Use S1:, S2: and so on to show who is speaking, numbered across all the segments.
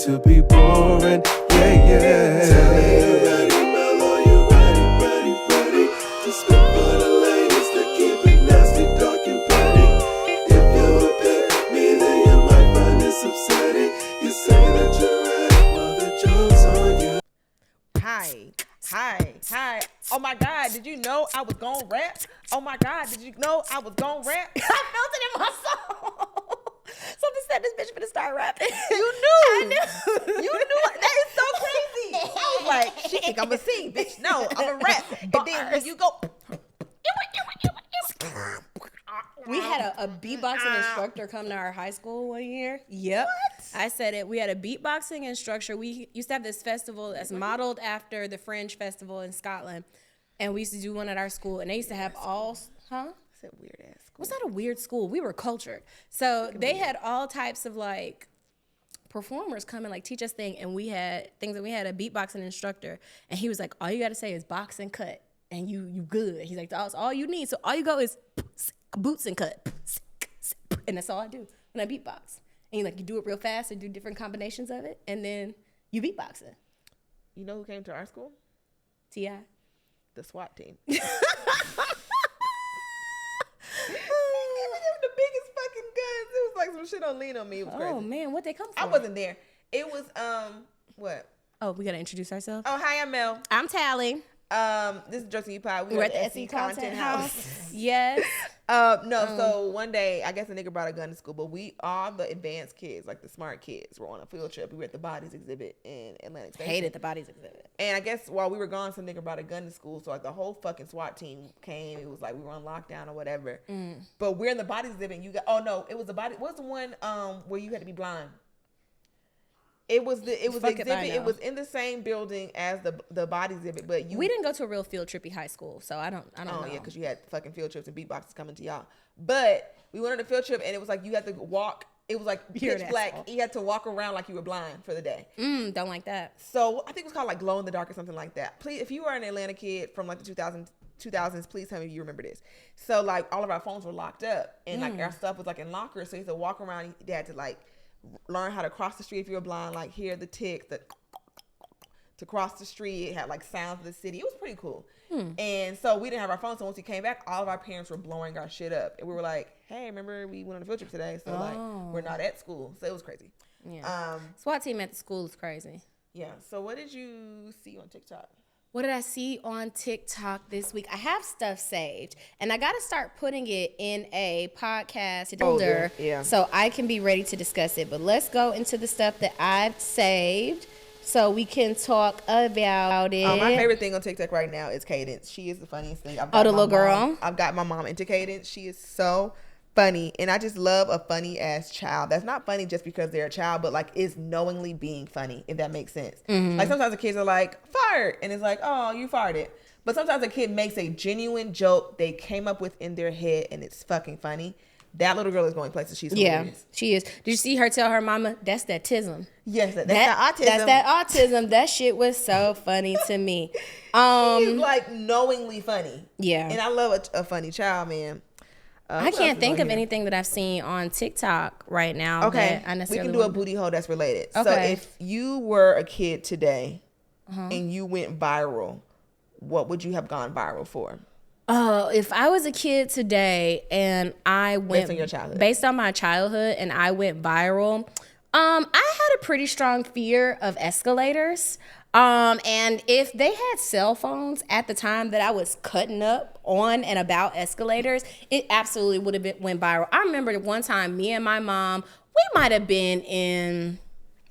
S1: to be boring. Yeah, yeah. Tell me you ready, Mellow, you ready to spit for the ladies to keep it nasty, dark and petty. If you pick me, then you might find this upsetting. You say that you're ready, well the joke's on you.
S2: Hi. Oh my God, did you know I was gonna rap? Oh my God, did you know I was gonna rap? I felt it in my soul. Something said this bitch finna start rapping. You knew. I knew. You knew. That is so crazy. I was like, she think I'm a sing, bitch. No, I'm a rap. And then when you go.
S3: We had a beatboxing instructor come to our high school one year. Yep. What? I said it. We had a beatboxing instructor. We used to have this festival that's modeled after the Fringe Festival in Scotland. And we used to do one at our school. And they used to have all,
S2: It's a weird ass school.
S3: Was that a weird school? We were cultured. So they had all types of like performers come and like teach us things. And we had things that we had a beatboxing instructor. And he was like, all you got to say is box and cut. And you good. He's like, that's all you need. So all you go is boots and cut. And that's all I do when I beatbox. And you do it real fast and do different combinations of it. And then you beatbox it.
S2: You know who came to our school?
S3: T.I.
S2: The SWAT team.
S3: The
S2: biggest fucking guns. It was like some shit on Lean on Me. It was crazy.
S3: Oh man, what they come for?
S2: I wasn't there. It was what?
S3: Oh, we gotta introduce ourselves.
S2: Oh, hi, I'm Mel.
S3: I'm Talley.
S2: This is Josie Pod.
S3: We're at the SE Content House. Yes.
S2: So one day, I guess a nigga brought a gun to school, but we all the advanced kids, like the smart kids, were on a field trip. We were at the Bodies exhibit in Atlantic Station.
S3: Hated the Bodies exhibit.
S2: And I guess while we were gone, some nigga brought a gun to school. So like the whole fucking SWAT team came. It was like we were on lockdown or whatever. But we're in the Bodies exhibit. And you got it was the body. What was the one where you had to be blind? It was the exhibit. It was in the same building as the Bodies exhibit, but
S3: we didn't go to a real field trippy high school, so I don't know.
S2: Oh yeah, because you had fucking field trips and beatboxers coming to y'all. But we went on a field trip and it was like you had to walk. It was like pitch black. You had to walk around like you were blind for the day.
S3: Don't like that.
S2: So I think it was called like glow in the dark or something like that. Please, if you are an Atlanta kid from like the 2000s, please tell me you remember this. So like all of our phones were locked up and like our stuff was like in lockers. So you had to walk around. You had to like learn how to cross the street if you were blind, like hear the tick, to cross the street. It had like sounds of the city. It was pretty cool. And so we didn't have our phones. So once we came back, all of our parents were blowing our shit up. And we were like, hey, remember we went on a field trip today? So like we're not at school. So it was crazy.
S3: Yeah. SWAT team at the school is crazy.
S2: Yeah. So what did you see on TikTok?
S3: What did I see on TikTok this week? I have stuff saved, and I got to start putting it in a podcast folder so I can be ready to discuss it. But let's go into the stuff that I've saved so we can talk about it.
S2: My favorite thing on TikTok right now is Cadence. She is the funniest thing.
S3: The little girl?
S2: I've got my mom into Cadence. She is so funny, and I just love a funny ass child that's not funny just because they're a child, but like is knowingly being funny, if that makes sense. Like sometimes the kids are like fired and it's like, oh, you farted, but sometimes a kid makes a genuine joke they came up with in their head and it's fucking funny. That little girl is going places. She's hilarious.
S3: She is. Did you see her tell her mama that's that tism?
S2: Yes, that's that autism.
S3: That's that autism. That shit was so funny to me.
S2: She's like knowingly funny.
S3: Yeah,
S2: and I love a funny child, man.
S3: I can't think of anything that I've seen on TikTok right now.
S2: Okay, we can do a booty hole that's related. Okay. So if you were a kid today and you went viral, what would you have gone viral for?
S3: If I was a kid today and I went
S2: based on your childhood,
S3: based on my childhood, and I went viral, I had a pretty strong fear of escalators. And if they had cell phones at the time that I was cutting up on and about escalators, it absolutely would have went viral. I remember one time me and my mom, we might have been in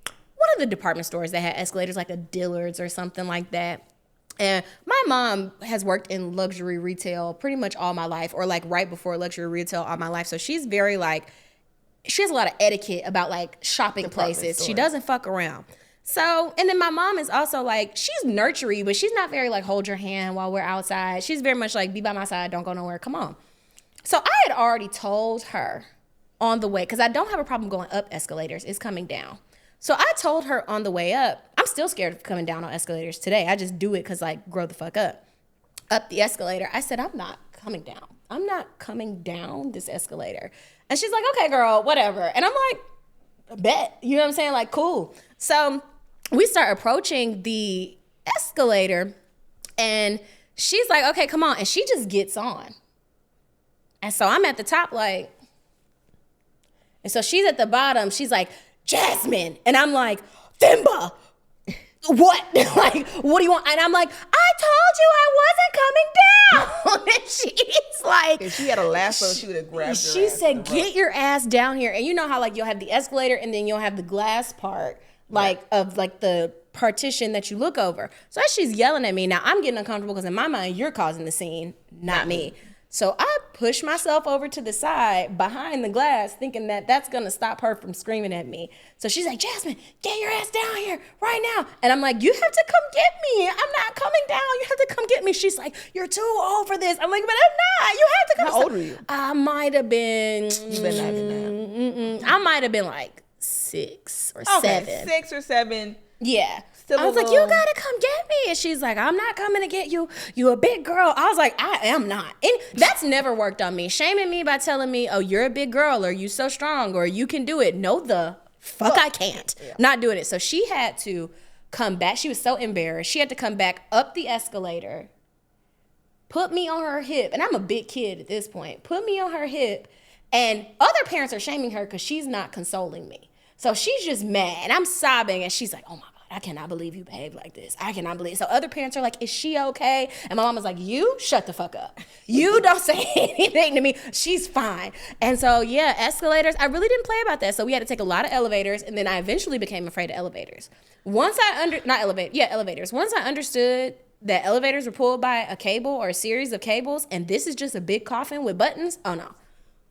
S3: one of the department stores that had escalators, like a Dillard's or something like that. And my mom has worked in luxury retail pretty much all my life, or like right before luxury retail all my life. So she's very like, she has a lot of etiquette about like shopping places. She doesn't fuck around. So, and then my mom is also like, she's nurturing, but she's not very like, hold your hand while we're outside. She's very much like, be by my side, don't go nowhere, come on. So I had already told her on the way, because I don't have a problem going up escalators, it's coming down. So I told her on the way up, I'm still scared of coming down on escalators today. I just do it because like, grow the fuck up. Up the escalator, I said, I'm not coming down. I'm not coming down this escalator. And she's like, okay, girl, whatever. And I'm like, bet. You know what I'm saying? Like, cool. So we start approaching the escalator, and she's like, okay, come on. And she just gets on. And so I'm at the top like, and so she's at the bottom. She's like, Jasmine. And I'm like, Thimba. What? Like, what do you want? And I'm like, I told you I wasn't coming down. And she's like,
S2: If she had a lasso, she would have grabbed her.
S3: she said, get your ass down here. And you know how like you'll have the escalator and then you'll have the glass part, like of like the partition that you look over. So as she's yelling at me, now I'm getting uncomfortable because in my mind, you're causing the scene, not me. So I push myself over to the side behind the glass thinking that that's going to stop her from screaming at me. So she's like, Jasmine, get your ass down here right now. And I'm like, you have to come get me. I'm not coming down. You have to come get me. She's like, you're too old for this. I'm like, but I'm not. You have to come.
S2: How old were you?
S3: I might have been.
S2: You better not have been
S3: I might have been like 6 or 7.
S2: 6 or 7.
S3: Yeah.
S2: Still
S3: I was
S2: a
S3: like, you
S2: little-
S3: gotta come get me. And she's like, I'm not coming to get you. You a big girl. I was like, I am not. And that's never worked on me. Shaming me by telling me, oh, you're a big girl or you so strong or you can do it. No, the fuck I can't.
S2: Yeah.
S3: Not doing it. So she had to come back. She was so embarrassed. She had to come back up the escalator, put me on her hip. And I'm a big kid at this point. Put me on her hip. And other parents are shaming her because she's not consoling me. So she's just mad. And I'm sobbing. And she's like, oh my God, I cannot believe you behave like this. I cannot believe. So other parents are like, is she okay? And my mom was like, you shut the fuck up. You don't say anything to me. She's fine. And so, yeah, escalators. I really didn't play about that. So we had to take a lot of elevators. And then I eventually became afraid of elevators. Once I elevators. Once I understood that elevators were pulled by a cable or a series of cables, and this is just a big coffin with buttons. Oh no.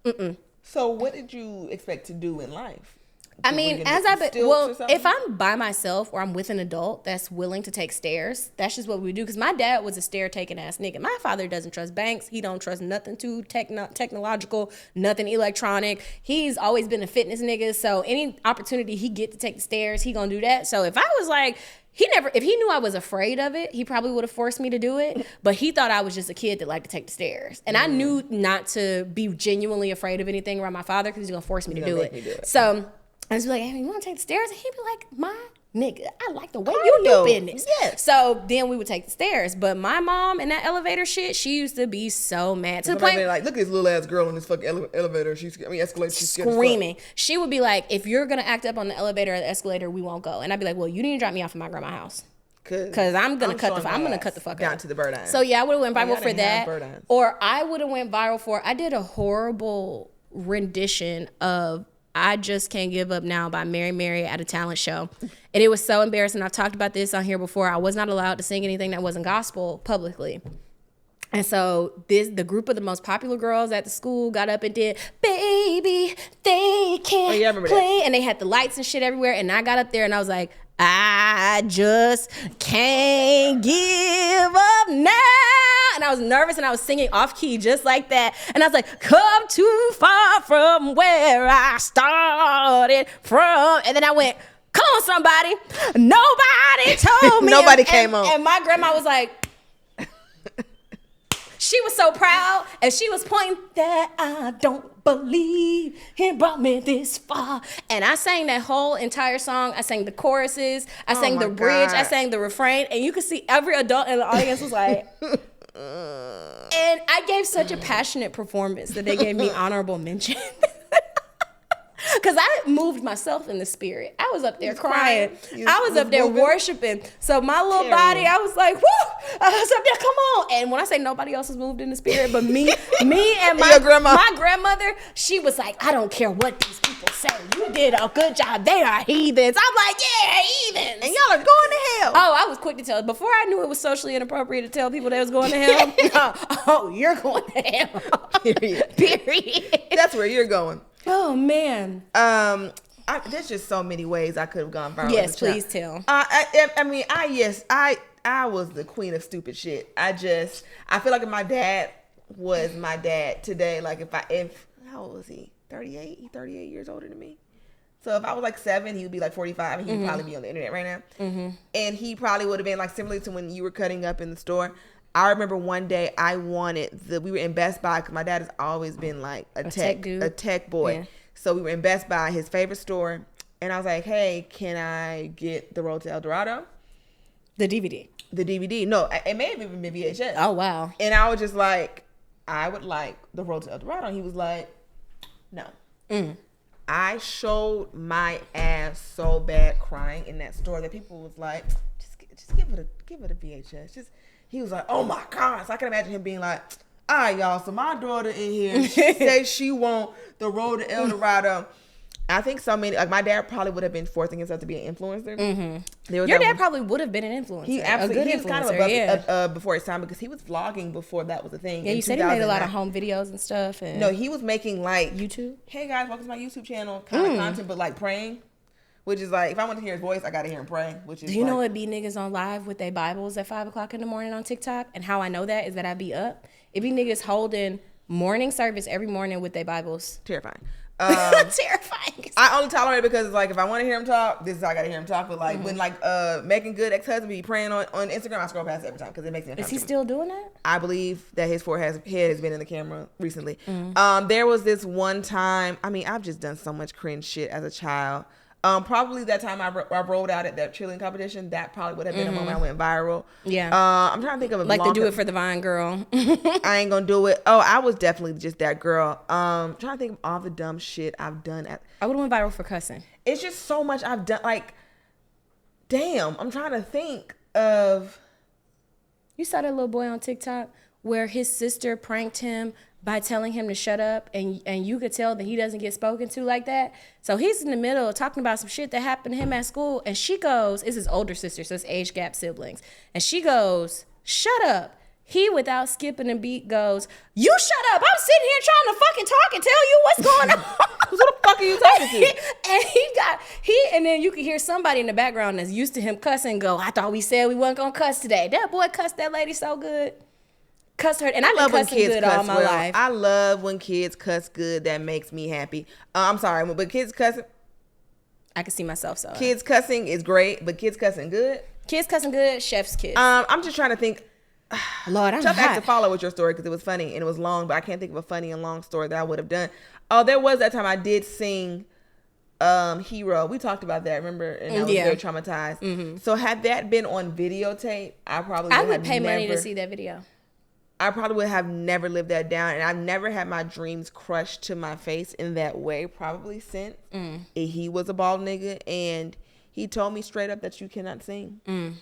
S3: Mm-mm.
S2: So what did you expect to do in life?
S3: I mean, if I'm by myself or I'm with an adult that's willing to take stairs, that's just what we do. Because my dad was a stair-taking ass nigga. My father doesn't trust banks. He don't trust nothing too technological, nothing electronic. He's always been a fitness nigga. So any opportunity he get to take the stairs, he gonna do that. So if I was like, if he knew I was afraid of it, he probably would have forced me to do it. But he thought I was just a kid that liked to take the stairs. And I knew not to be genuinely afraid of anything around my father because he's gonna force me to do it. So I was like, hey, you want to take the stairs? And he'd be like, my nigga, I like the way you do business.
S2: Yes.
S3: So then we would take the stairs. But my mom and that elevator shit, she used to be so mad. To the point,
S2: like, look at this little ass girl in this fucking elevator. Escalator. She's
S3: screaming. She would be like, if you're going to act up on the elevator or the escalator, we won't go. And I'd be like, well, you need to drop me off at my grandma's house. Because I'm gonna cut the fuck
S2: down
S3: up.
S2: to the bird eye.
S3: So yeah, I would have went viral for that.
S2: bird eyes.
S3: Or I would have went viral for, I did a horrible rendition of I Just Can't Give Up Now by Mary Mary at a talent show. And it was so embarrassing. I've talked about this on here before. I was not allowed to sing anything that wasn't gospel publicly. And so the group of the most popular girls at the school got up and did, baby, they can't play. That. And they had the lights and shit everywhere. And I got up there and I was like, I just can't give up now. And I was nervous and I was singing off key just like that. And I was like, come too far from where I started from. And then I went, come on, somebody. Nobody told me.
S2: Nobody came on.
S3: And my grandma was like, she was so proud, and she was pointing that I don't believe he brought me this far. And I sang that whole entire song. I sang the choruses. I sang the bridge. I sang the refrain. And you could see every adult in the audience was like, and I gave such a passionate performance that they gave me honorable mention. Because I moved myself in the spirit. I was up there crying. I was up there worshiping. So my little body, I was like, whoo! I was up there, come on. And when I say nobody else was moved in the spirit, but me and my grandmother, she was like, I don't care what these people say. You did a good job. They are heathens. I'm like, yeah, heathens.
S2: And y'all are going to hell.
S3: Oh, I was quick to tell. Before I knew it was socially inappropriate to tell people they was going to hell. Oh, you're going to hell. Period.
S2: That's where you're going.
S3: Oh man.
S2: There's just so many ways I could have gone viral.
S3: Yes, please tell.
S2: I was the queen of stupid shit. I feel like if my dad was my dad today, like if how old was he? 38? He 38 years older than me. So if I was like 7, he would be like 45, and he would probably be on the internet right now. Mm-hmm. And he probably would have been like similar to when you were cutting up in the store. I remember one day we were in Best Buy because my dad has always been like a tech boy. Yeah. So we were in Best Buy, his favorite store, and I was like, hey, can I get The Road to El Dorado?
S3: The DVD.
S2: The DVD. No, it may have even been VHS.
S3: Oh, wow.
S2: And I was just like, I would like The Road to El Dorado. And he was like, no. I showed my ass so bad crying in that store that people was like, just give it a VHS. He was like, oh my God. So I can imagine him being like, all right, y'all. So my daughter in here, she says she want The Road to El Dorado. I think so many, like my dad probably would have been forcing himself to be an influencer.
S3: Your dad probably would have been an influencer.
S2: He absolutely, he was kind of above, before his time because he was vlogging before that was a thing.
S3: Yeah, you said he made a lot of home videos and stuff. And
S2: no, he was making like
S3: YouTube.
S2: Hey guys, welcome to my YouTube channel kind of content, but like praying, which is like if I want to hear his voice, I gotta hear him praying. Which is
S3: do you know it be niggas on live with their Bibles at 5 o'clock in the morning on TikTok? And how I know that is that I be up. It be niggas holding morning service every morning with their Bibles.
S2: Terrifying.
S3: Terrifying.
S2: I only tolerate it because it's like if I want to hear him talk, this is how I gotta hear him talk. But like when like Making Good ex-husband be praying on Instagram, I scroll past it every time because it makes me uncomfortable.
S3: Is he still doing that?
S2: I believe that his head has been in the camera recently. There was this one time. I mean, I've just done so much cringe shit as a child. Probably that time I rolled out at that cheerleading competition. That probably would have been a moment I went viral.
S3: Yeah.
S2: I'm trying to think of a
S3: like to do it for the Vine girl.
S2: I ain't gonna do it. Oh, I was definitely just that girl. Trying to think of all the dumb shit I've done.
S3: I would have went viral for cussing.
S2: It's just so much I've done. Like, damn. I'm trying to think of.
S3: You saw that little boy on TikTok where his sister pranked him by telling him to shut up, and you could tell that he doesn't get spoken to like that. So he's in the middle of talking about some shit that happened to him at school, and she goes, it's his older sister, so it's age gap siblings, and she goes, shut up. He, without skipping a beat, goes, you shut up. I'm sitting here trying to fucking talk and tell you what's going on.
S2: Who the fuck are you talking to?
S3: And then you could hear somebody in the background that's used to him cussing go, I thought we said we weren't gonna cuss today. That boy cussed that lady so good. Cuss her, and I've been cussing good all my life.
S2: I love when kids cuss good. That makes me happy. I'm sorry, but kids cussing.
S3: I can see myself so.
S2: Kids cussing is great, but kids cussing good.
S3: Kids cussing good, chef's kids.
S2: I'm just trying to think.
S3: Lord, I'm
S2: tough
S3: hot.
S2: act to follow with your story because it was funny and it was long, but I can't think of a funny and long story that I would have done. Oh, there was that time I did sing Hero. We talked about that, remember? And I was very traumatized. So had that been on videotape, I
S3: would pay money to see that video.
S2: I probably would have never lived that down, and I've never had my dreams crushed to my face in that way probably since. He was a bald nigga, and he told me straight up that you cannot sing. And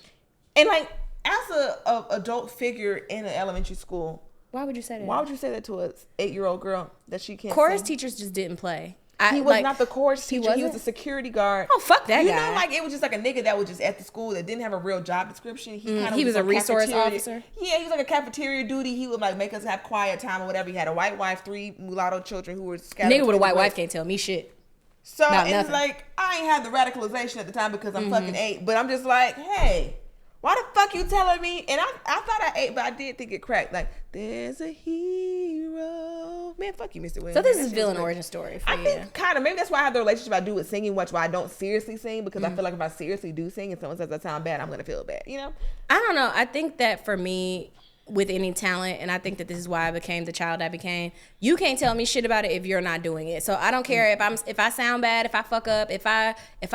S2: like, as a adult figure in an elementary school,
S3: why would you say that?
S2: Why would you say that to a 8-year-old girl that she can't
S3: chorus
S2: sing?
S3: teachers just didn't play.
S2: He was not the chorus teacher. He was the security guard.
S3: Oh, fuck that guy.
S2: You know, like, it was just like a nigga that was just at the school that didn't have a real job description. He
S3: was a resource officer.
S2: Yeah, he was like a cafeteria duty. He would like make us have quiet time or whatever. He had a white wife, 3 mulatto children who were scattered.
S3: Nigga with a white wife can't tell me shit.
S2: So it's like, I ain't had the radicalization at the time because I'm fucking 8. But I'm just like, hey, why the fuck you telling me? And I thought I ate, but I did think it cracked. Like, there's a hero. Man, fuck you, Mr. Williams.
S3: So this is villain origin story for you.
S2: I think kind of. Maybe that's why I have the relationship I do with singing, why I don't seriously sing, because I feel like if I seriously do sing and someone says I sound bad, I'm going to feel bad, you know?
S3: I don't know. I think that for me, with any talent, and I think that this is why I became the child I became, you can't tell me shit about it if you're not doing it. So I don't care if I sound bad, if I fuck up, if I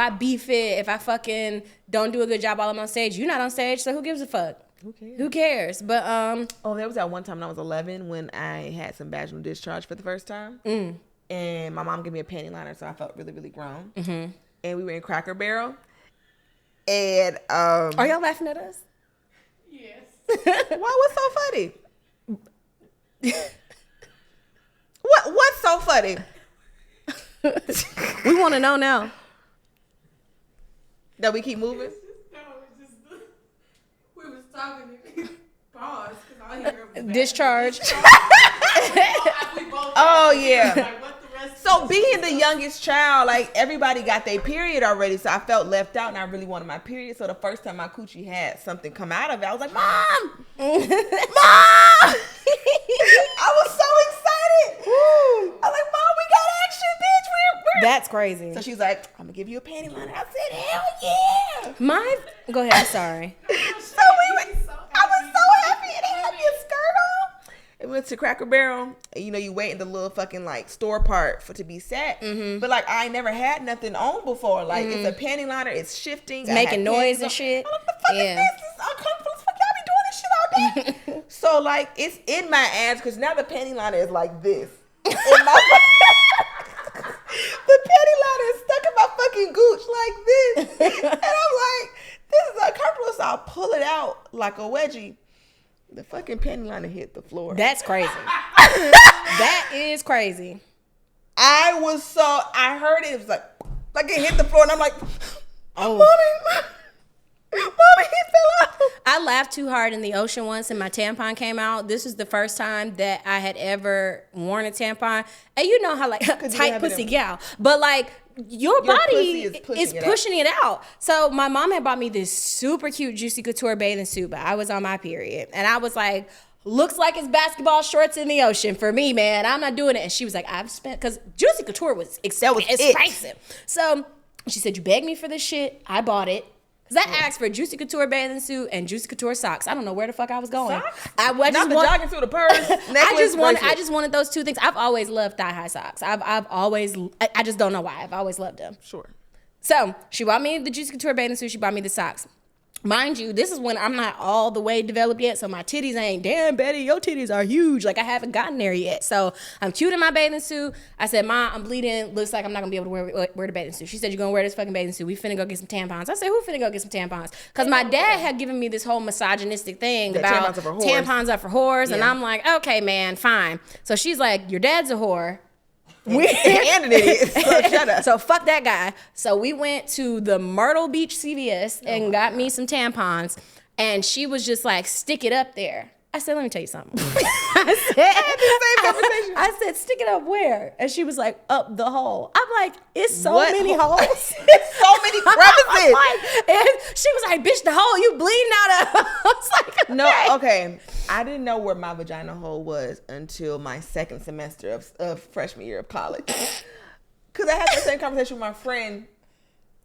S3: beef it, if I fucking don't do a good job while I'm on stage. You're not on stage, so who gives a fuck? Who cares? But
S2: there was that one time when I was 11 when I had some vaginal discharge for the first time, and my mom gave me a panty liner, so I felt really, really grown. And we were in Cracker Barrel, and
S3: are y'all laughing at us?
S4: Yes.
S2: Why? What's so funny? What's so funny?
S3: We want to know now.
S2: That we keep moving?
S4: No, it's just we was talking and pause because all I hear was
S3: Discharge.
S2: Oh yeah.
S4: Like, what the rest
S2: So being the youngest child, like everybody got their period already, so I felt left out and I really wanted my period. So the first time my coochie had something come out of it, I was like, Mom! Mom! I was so excited. I was like, Mom, we got action, bitch. We're
S3: That's crazy.
S2: So she's like, I'm gonna give you a panty liner. I said, hell yeah.
S3: Go ahead, I'm sorry.
S2: I was so happy it had me a skirt on. It we went to Cracker Barrel. And, you know, you wait in the little fucking like store part to be set. But like I ain't never had nothing on before. Like it's a panty liner. It's shifting.
S3: It's making noise and shit.
S2: I'm like, what the fuck is this? This is uncomfortable as fuck. Y'all be doing this shit all day. So like it's in my ass because now the panty liner is like this. In my the panty liner is stuck in my fucking gooch like this. And I'm like, this is uncomfortable. So I'll pull it out like a wedgie. The fucking panty liner hit the floor.
S3: That's crazy. That is crazy.
S2: I heard it. It was like it hit the floor. And I'm like,
S3: Oh.
S2: Mommy, he fell out.
S3: I laughed too hard in the ocean once and my tampon came out. This was the first time that I had ever worn a tampon. And you know how like tight pussy gal. But like your body is pushing it out. So my mom had bought me this super cute Juicy Couture bathing suit, but I was on my period. And I was like, looks like it's basketball shorts in the ocean for me, man. I'm not doing it. And she was like, I've spent, because Juicy Couture was expensive. So she said, you begged me for this shit. I bought it. Because I asked for Juicy Couture bathing suit and Juicy Couture socks. I don't know where the fuck I was going.
S2: Socks?
S3: I
S2: Not the jogging suit, the purse, necklace,
S3: I just wanted those two things. I've always loved thigh-high socks. I just don't know why. I've always loved them.
S2: Sure.
S3: So she bought me the Juicy Couture bathing suit. She bought me the socks. Mind you, this is when I'm not all the way developed yet, so my titties ain't, damn, Betty, your titties are huge. Like, I haven't gotten there yet. So I'm cute in my bathing suit. I said, Ma, I'm bleeding. Looks like I'm not going to be able to wear the bathing suit. She said, you're going to wear this fucking bathing suit. We finna go get some tampons. I said, who finna go get some tampons? Because my dad had given me this whole misogynistic thing about tampons are for whores. And I'm like, okay, man, fine. So she's like, your dad's a whore.
S2: And an idiot. So shut up.
S3: So fuck that guy. So we went to the Myrtle Beach CVS and got me some tampons. And she was just like, stick it up there. I said, let me tell you something. I said, stick it up where? And she was like, up the hole. I'm like, it's so many holes.
S2: It's so many crevices.
S3: And she was like, bitch, the hole you bleeding out of. I was like, okay.
S2: No, okay. I didn't know where my vagina hole was until my second semester of freshman year of college. Because I had the same conversation with my friend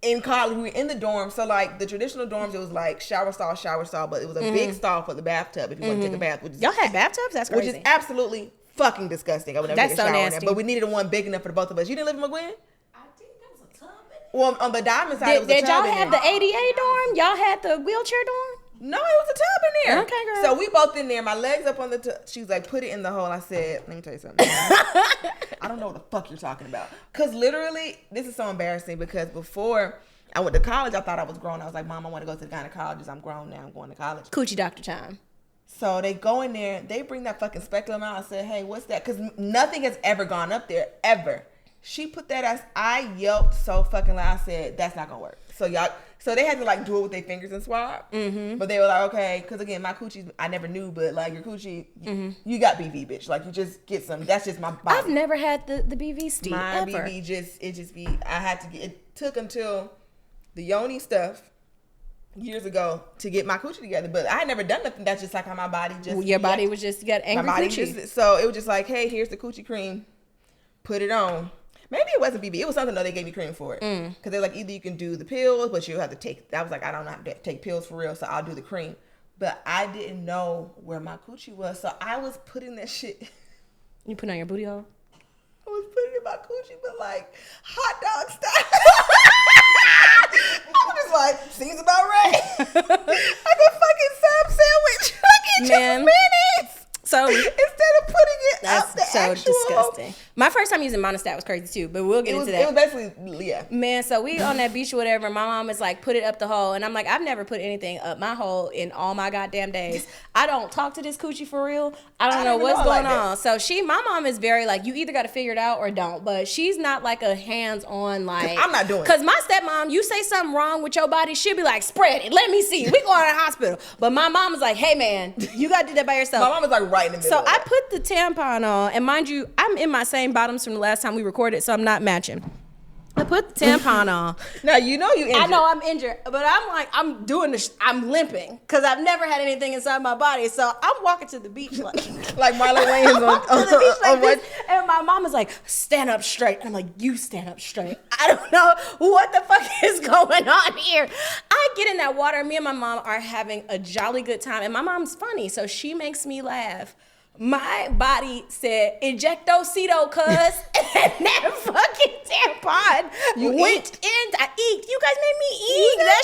S2: in college. We were in the dorm. So, like, the traditional dorms, it was like shower stall, but it was a big stall for the bathtub if you want to take a bath.
S3: Y'all had bathtubs? That's crazy.
S2: Which is absolutely fucking disgusting. I would never take a shower in there. But we needed one big enough for the both of us. You didn't live in McGuinn?
S4: I think there was a tub in it.
S2: Well, on the diamond side, it was a tub
S3: Did y'all
S2: in
S3: have
S2: there.
S3: the ADA dorm? Y'all had the wheelchair dorm?
S2: No, it was a tub in there.
S3: Okay, girl.
S2: So we both in there. My legs up on the tub. She was like, put it in the hole. I said, let me tell you something. I don't know what the fuck you're talking about. Because literally, this is so embarrassing because before I went to college, I thought I was grown. I was like, Mom, I want to go to the gynecologist. I'm grown now. I'm going to college.
S3: Coochie doctor time.
S2: So they go in there. They bring that fucking speculum out. I said, hey, what's that? Because nothing has ever gone up there, ever. She put that as, I yelped so fucking loud. I said, that's not going to work. So they had to like do it with their fingers and swab. Mm-hmm. But they were like, okay, because again, my coochie, I never knew, but like your coochie, you got BV, bitch. Like you just get some. That's just my body.
S3: I've never had the BV Steve.
S2: My
S3: ever.
S2: BV I had to get. It took until the yoni stuff years ago to get my coochie together, but I had never done nothing. That's just like how my body just.
S3: Your body was just got angry coochie.
S2: So it was just like, hey, here's the coochie cream, put it on. Maybe it wasn't BB. It was something though. They gave me cream for it. Because they're like, either you can do the pills, but you have to take. I was like, I don't know how to take pills for real, so I'll do the cream. But I didn't know where my coochie was, so I was putting that shit.
S3: You put it on your booty hole?
S2: I was putting it in my coochie, but like hot dog style. I was just like, seems about right. Like a fucking sub sandwich. Like it just minutes.
S3: So
S2: instead of putting it out the
S3: so
S2: actual
S3: disgusting. My first time using Monostat was crazy too, but we'll get into that.
S2: It was basically, yeah.
S3: Man, so we on that beach or whatever, my mom is like, put it up the hole. And I'm like, I've never put anything up my hole in all my goddamn days. I don't talk to this coochie for real. I don't know what's going on. So my mom is very like, you either got to figure it out or don't. But she's not like a hands-on like.
S2: I'm not doing it.
S3: Because my stepmom, you say something wrong with your body, she'll be like, spread it. Let me see. We going to the hospital. But my mom is like, hey man, you got to do that by yourself.
S2: My mom is like right in the middle.
S3: So I put the tampon on, and mind you, I'm in my same bottoms from the last time we recorded, so I'm not matching. I put the tampon on.
S2: Now you know you injured.
S3: I know I'm injured, but I'm like, I'm doing this. I'm limping because I've never had anything inside my body. So I'm walking to the beach like
S2: Marlon Wayans on
S3: the beach like
S2: on
S3: this, and my mom is like, stand up straight. And I'm like, you stand up straight. I don't know what the fuck is going on here. I get in that water. Me and my mom are having a jolly good time, and my mom's funny, so she makes me laugh My body said ejectocito, cuz, and that fucking tampon went in. I eeked. You guys made me eek. That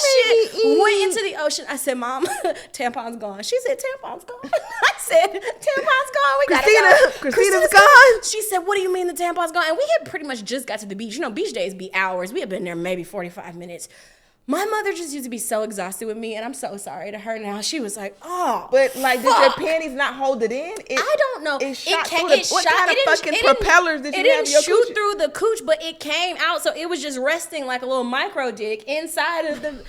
S3: shit went into the ocean. I said, Mom, tampon's gone. She said, tampon's gone. I said, tampon's gone. We gotta go.
S2: Christina's gone.
S3: She said, what do you mean the tampon's gone? And we had pretty much just got to the beach. You know, beach days be hours. We had been there maybe 45 minutes. My mother just used to be so exhausted with me, and I'm so sorry to her now. She was like, oh,
S2: But like, did
S3: fuck.
S2: your panties not hold it in?
S3: I don't know.
S2: It shot
S3: came,
S2: through the, what kind of fucking propellers did you have in your
S3: It didn't shoot
S2: coochie?
S3: through the cooch, but it came out, so it was just resting like a little micro dick inside of the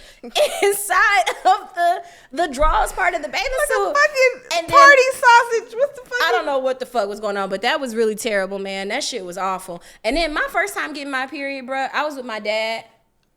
S3: the drawers part of the bathing
S2: Like
S3: suit.
S2: a fucking
S3: And then-
S2: party sausage. What's the fuck?
S3: I don't know what the fuck was going on, but that was really terrible, man. That shit was awful. And then my first time getting my period, bro, I was with my dad.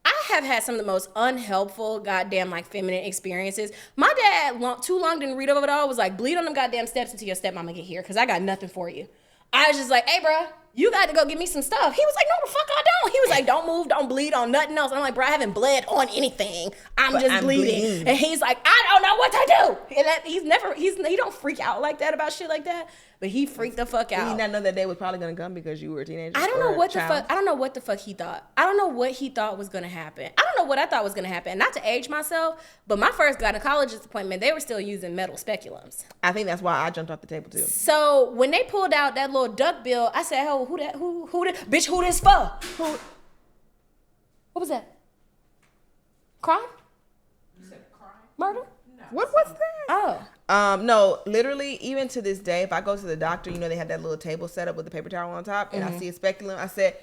S3: I have had some of the most unhelpful, goddamn, like, feminine experiences. My dad, too long didn't read over it all, was like, bleed on them goddamn steps until your stepmama get here, because I got nothing for you. I was just like, hey, bro, you got to go get me some stuff. He was like, no, the fuck I don't. He was like, don't move, don't bleed on nothing else. And I'm like, bro, I haven't bled on anything. I'm just bleeding. And he's like, I don't know what to do. And that, he don't freak out like that about shit like that. But he freaked the fuck out.
S2: Did he not know that day was probably gonna come because you were a teenager?
S3: I don't know
S2: or
S3: what
S2: a
S3: the
S2: child?
S3: fuck. I don't know what the fuck he thought. I don't know what he thought was gonna happen. I don't know what I thought was gonna happen. Not to age myself, but my first gynecologist appointment, they were still using metal speculums.
S2: I think that's why I jumped off the table too.
S3: So when they pulled out that little duck bill, I said, "Oh, who that? Who that? Bitch, who this for? Who? What was that? Crime?
S4: You said crime?
S3: Murder?
S2: What's that?
S3: Oh,
S2: No, literally, even to this day, if I go to the doctor, you know, they have that little table set up with the paper towel on top, and I see a speculum, I said,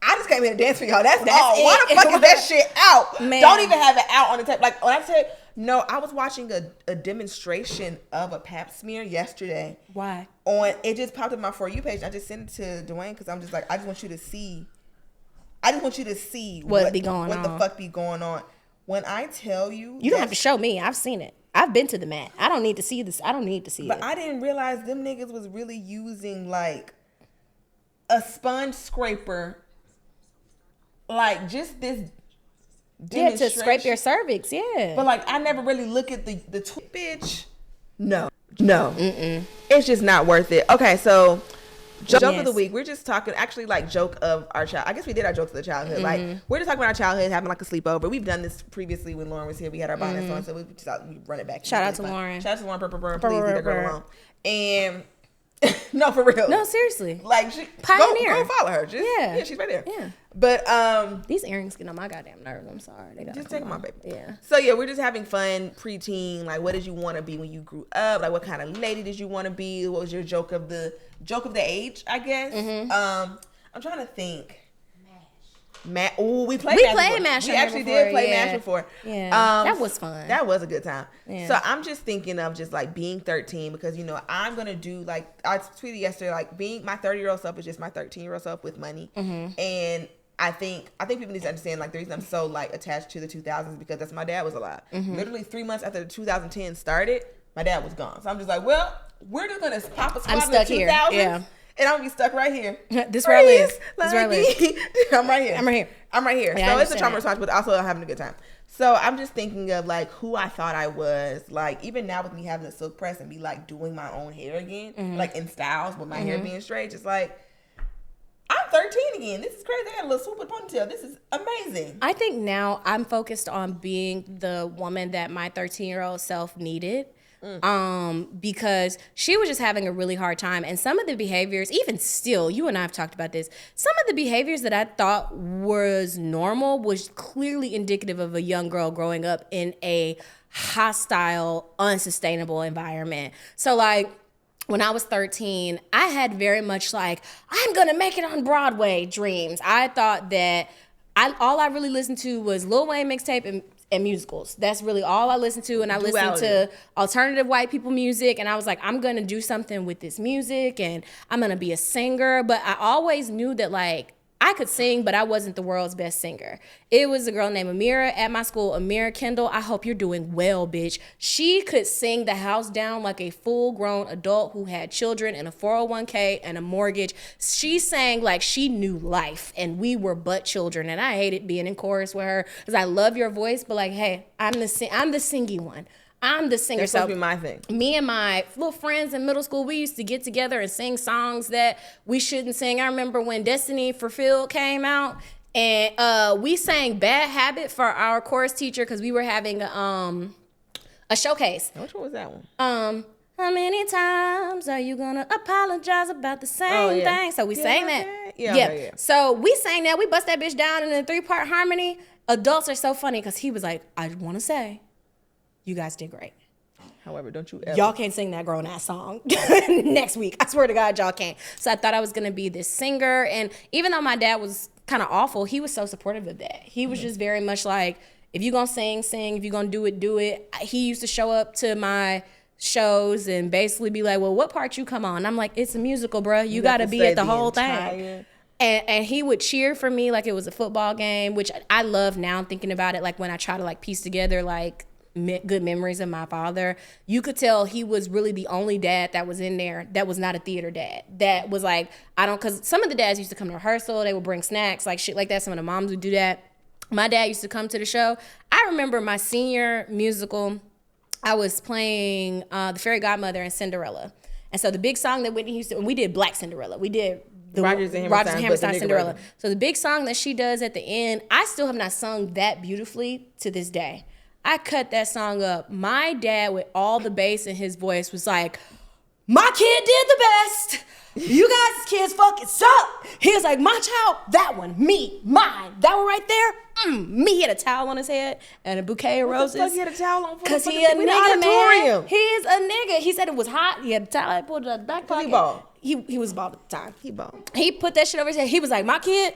S2: I just came here to dance for y'all. That's all. Why the
S3: it.
S2: fuck is that shit out?
S3: Man.
S2: Don't even have it out on the table. Like, when I said, no, I was watching a demonstration of a pap smear yesterday.
S3: why?
S2: It just popped up my For You page. I just sent it to Dwayne because I'm just like, I just want you to see.
S3: What be going
S2: what
S3: on.
S2: the fuck be going on. When I tell you,
S3: You don't have to show me. I've seen it. I've been to the mat. I don't need to see this. I don't need to see
S2: But
S3: it.
S2: I didn't realize them niggas was really using like a sponge scraper, like just this.
S3: Yeah, to scrape your
S2: demonstration.
S3: cervix. Yeah.
S2: But like, I never really look at the bitch. No. It's just not worth it. Okay, so joke of the
S3: Yes.
S2: week. We're just talking, actually, like joke of our child. I guess we did our jokes of the childhood. Like, we're just talking about our childhood, having like a sleepover. We've done this previously when Lauren was here. We had our bonding on, so we just thought we'd run it back.
S3: Shout out
S2: It's
S3: to
S2: fun.
S3: Lauren.
S2: Shout out to Lauren. Please leave that girl alone. And no, for real.
S3: No, seriously.
S2: Like, she
S3: Pioneer.
S2: Go follow her. Just,
S3: Yeah.
S2: she's right there.
S3: Yeah.
S2: But
S3: These earrings get on my goddamn nerves. I'm sorry. They gotta
S2: just
S3: come
S2: take 'em
S3: off.
S2: out, baby.
S3: Yeah.
S2: So yeah, we're just having fun, preteen. Like, what did you want to be when you grew up? Like, what kind of lady did you want to be? What was your joke of the age? I guess. I'm trying to think. Ooh, we played.
S3: We
S2: Mash
S3: played
S2: before.
S3: Mash
S2: We
S3: on there
S2: actually
S3: before,
S2: did play
S3: yeah.
S2: Mash before.
S3: Yeah, that was fun.
S2: That was a good time.
S3: Yeah.
S2: So I'm just thinking of just like being 13 because you know I'm gonna do like I tweeted yesterday like being my 30-year-old self is just my 13-year-old self with money, and I think people need to understand like the reason I'm so like attached to the 2000s because that's my dad was alive. Literally 3 months after the 2010 started, my dad was gone. So I'm just like, well, we're just gonna pop a squat
S3: I'm
S2: in the
S3: stuck
S2: 2000s.
S3: here. Yeah.
S2: And I'm gonna be stuck right here.
S3: This where I live.
S2: Freeze,
S3: This where I
S2: like
S3: live.
S2: me. I'm right here.
S3: I'm right here.
S2: I'm right here.
S3: Yeah, I
S2: So it's a
S3: understand
S2: trauma
S3: that.
S2: response, but also I'm having a good time. So I'm just thinking of like who I thought I was. Like even now with me having a silk press and be like doing my own hair again, like in styles with my hair being straight, just like I'm 13 again. This is crazy. I got a little swoop with ponytail. This is amazing.
S3: I think now I'm focused on being the woman that my 13-year-old self needed. Because she was just having a really hard time. And some of the behaviors, even still, you and I have talked about this, some of the behaviors that I thought was normal was clearly indicative of a young girl growing up in a hostile, unsustainable environment. So like, when I was 13, I had very much like, I'm gonna make it on Broadway dreams. I thought that all I really listened to was Lil Wayne mixtape and musicals. That's really all I listened to. And I listened to alternative white people music. And I was like, I'm going to do something with this music and I'm going to be a singer. But I always knew that like, I could sing, but I wasn't the world's best singer. It was a girl named Amira at my school, Amira Kendall. I hope you're doing well, bitch. She could sing the house down like a full-grown adult who had children and a 401k and a mortgage. She sang like she knew life, and we were but children. And I hated being in chorus with her because I love your voice, but like, hey, I'm the singy one. I'm the singer.
S2: That's supposed to be my thing.
S3: Me and my little friends in middle school, we used to get together and sing songs that we shouldn't sing. I remember when Destiny Fulfilled came out, and we sang Bad Habit for our chorus teacher because we were having a showcase.
S2: Which one was that one?
S3: How many times are you gonna apologize about the same thing? So we sang that.
S2: Yeah.
S3: So we sang that. We bust that bitch down in a 3-part harmony. Adults are so funny because he was like, I want to say, you guys did great.
S2: However, don't you ever.
S3: Y'all can't sing that grown ass song next week. I swear to God, y'all can't. So I thought I was gonna be this singer. And even though my dad was kind of awful, he was so supportive of that. He was just very much like, if you're gonna sing, sing. If you're gonna do it, do it. He used to show up to my shows and basically be like, well, what part you come on? I'm like, it's a musical, bro. You gotta be at the whole thing. And he would cheer for me like it was a football game, which I love now thinking about it. Like when I try to like piece together like good memories of my father, you could tell he was really the only dad that was in there that was not a theater dad. That was like, because some of the dads used to come to rehearsal, they would bring snacks, like shit like that. Some of the moms would do that. My dad used to come to the show. I remember my senior musical, I was playing the Fairy Godmother and Cinderella. And so the big song that Whitney Houston, we did Black Cinderella. We did the Rodgers and Hammerstein Cinderella. So the big song that she does at the end, I still have not sung that beautifully to this day. I cut that song up. My dad, with all the bass in his voice, was like, my kid did the best. You guys' kids fucking suck. He was like, my child, that one, me, mine. That one right there, me. He had a towel on his head and a bouquet of roses.
S2: What the fuck he had a towel on for?
S3: Because he a nigga, man. He is a nigga. He said it was hot. He had a towel. He pulled it out of the back pocket.
S2: He bald.
S3: He was bald at the time.
S2: He bald.
S3: He put that shit over his head. He was like, my kid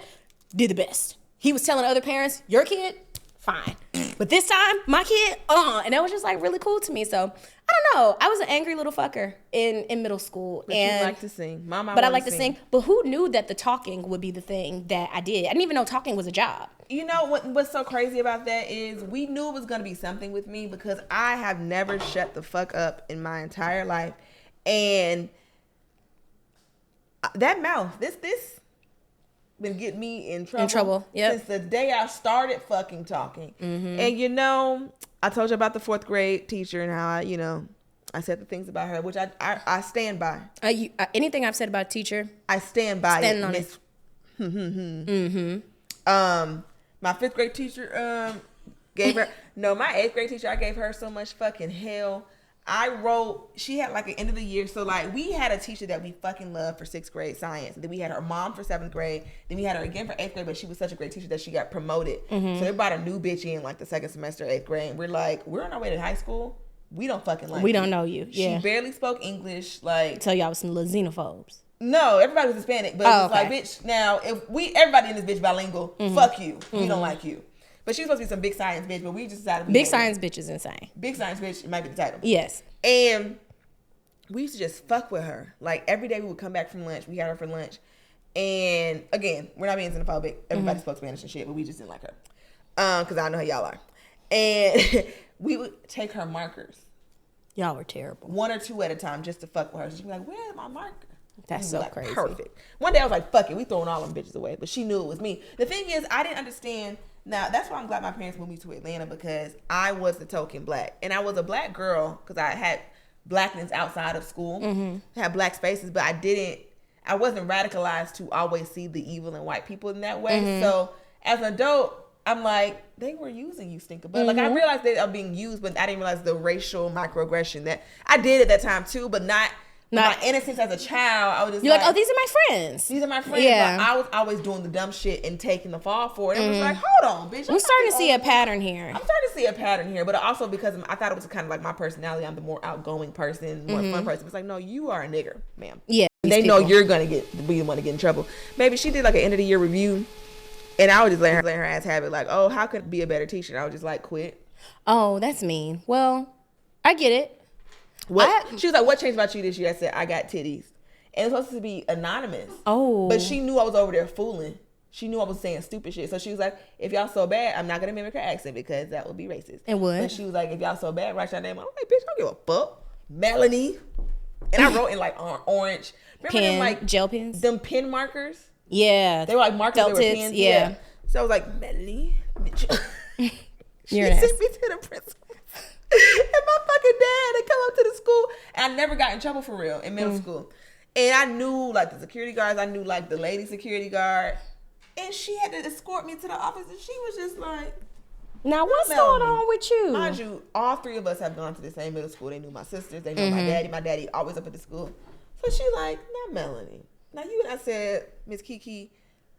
S3: did the best. He was telling other parents, your kid, fine. But this time, my kid, and that was just like really cool to me. So I don't know. I was an angry little fucker in middle school.
S2: But
S3: and
S2: you like to sing.
S3: But I like to sing. But who knew that the talking would be the thing that I did? I didn't even know talking was a job.
S2: You know what's so crazy about that is we knew it was going to be something with me because I have never shut the fuck up in my entire life. And that mouth, this been getting me in trouble.
S3: Yep.
S2: Since the day I started fucking talking. Mm-hmm. And you know, I told you about the 4th grade teacher and how I said the things about her, which I stand by.
S3: Anything I've said about a teacher,
S2: I stand by
S3: standing
S2: it.
S3: on it.
S2: Mm-hmm. My 5th grade teacher gave her my 8th grade teacher, I gave her so much fucking hell. She had like an end of the year. So like we had a teacher that we fucking loved for 6th grade science. And then we had her mom for 7th grade. Then we had her again for 8th grade, but she was such a great teacher that she got promoted. Mm-hmm. So they brought a new bitch in like the 2nd semester, 8th grade. And we're like, we're on our way to high school. We don't fucking like
S3: we
S2: you.
S3: Don't know you. Yeah.
S2: She barely spoke English. Like
S3: tell y'all was some little xenophobes.
S2: No, everybody was Hispanic. But it was like, bitch, now if everybody in this bitch bilingual, fuck you. We don't like you. But she was supposed to be some big science bitch, but we just decided
S3: big science bitch is insane.
S2: Big science bitch might be the title.
S3: Yes.
S2: And we used to just fuck with her. Like every day we would come back from lunch. We had her for lunch. And again, we're not being xenophobic. Everybody spoke Spanish and shit, but we just didn't like her. Because I know how y'all are. And we would take her markers.
S3: Y'all were terrible.
S2: 1 or 2 at a time just to fuck with her. So she'd be like, where's my marker?
S3: That's so crazy.
S2: Perfect. One day I was like, fuck it. We throwing all them bitches away. But she knew it was me. The thing is, I didn't understand. Now, that's why I'm glad my parents moved me to Atlanta because I was the token black. And I was a black girl because I had blackness outside of school. I had black spaces, but I wasn't radicalized to always see the evil in white people in that way. So as an adult, I'm like, they were using you, stinker. But like I realized they are being used, but I didn't realize the racial microaggression that I did at that time too, but not my innocence as a child. I was just
S3: you're like, oh, these are my friends.
S2: These are my friends.
S3: Yeah.
S2: But I was always doing the dumb shit and taking the fall for it. And it was like, hold on, bitch.
S3: I'm starting to see a pattern here.
S2: I'm starting to see a pattern here, but also because I thought it was kind of like my personality. I'm the more outgoing person, more fun person. It's like, no, you are a nigger, ma'am.
S3: Yeah.
S2: They know you're gonna be the one to get in trouble. Maybe she did like an end of the year review, and I would just let her ass have it. Like, oh, how could I be a better teacher? And I would just like quit.
S3: Oh, that's mean. Well, I get it.
S2: She was like, what changed about you this year? I said, I got titties. And it was supposed to be anonymous.
S3: Oh.
S2: But she knew I was over there fooling. She knew I was saying stupid shit. So she was like, if y'all so bad, I'm not going to mimic her accent because that would be racist.
S3: It would.
S2: But she was like, if y'all so bad, write your name. I'm like, bitch, I don't give a fuck. Melanie. And I wrote in like orange. Remember them like
S3: gel pens?
S2: Them pen markers?
S3: Yeah.
S2: They were like markers.
S3: Felt
S2: they were
S3: tips,
S2: pens.
S3: yeah.
S2: So I was like, Melanie, bitch. She
S3: You're an
S2: sent
S3: ass.
S2: me to the principal. And my never got in trouble for real in middle school. And I knew like the security guards. I knew like the lady security guard. And she had to escort me to the office. And she was just like,
S3: now what's going on with you?
S2: mind you, all three of us have gone to the same middle school. They knew my sisters. They know my daddy. My daddy always up at the school. So she like, now Melanie. Now you and I said, Miss Kiki,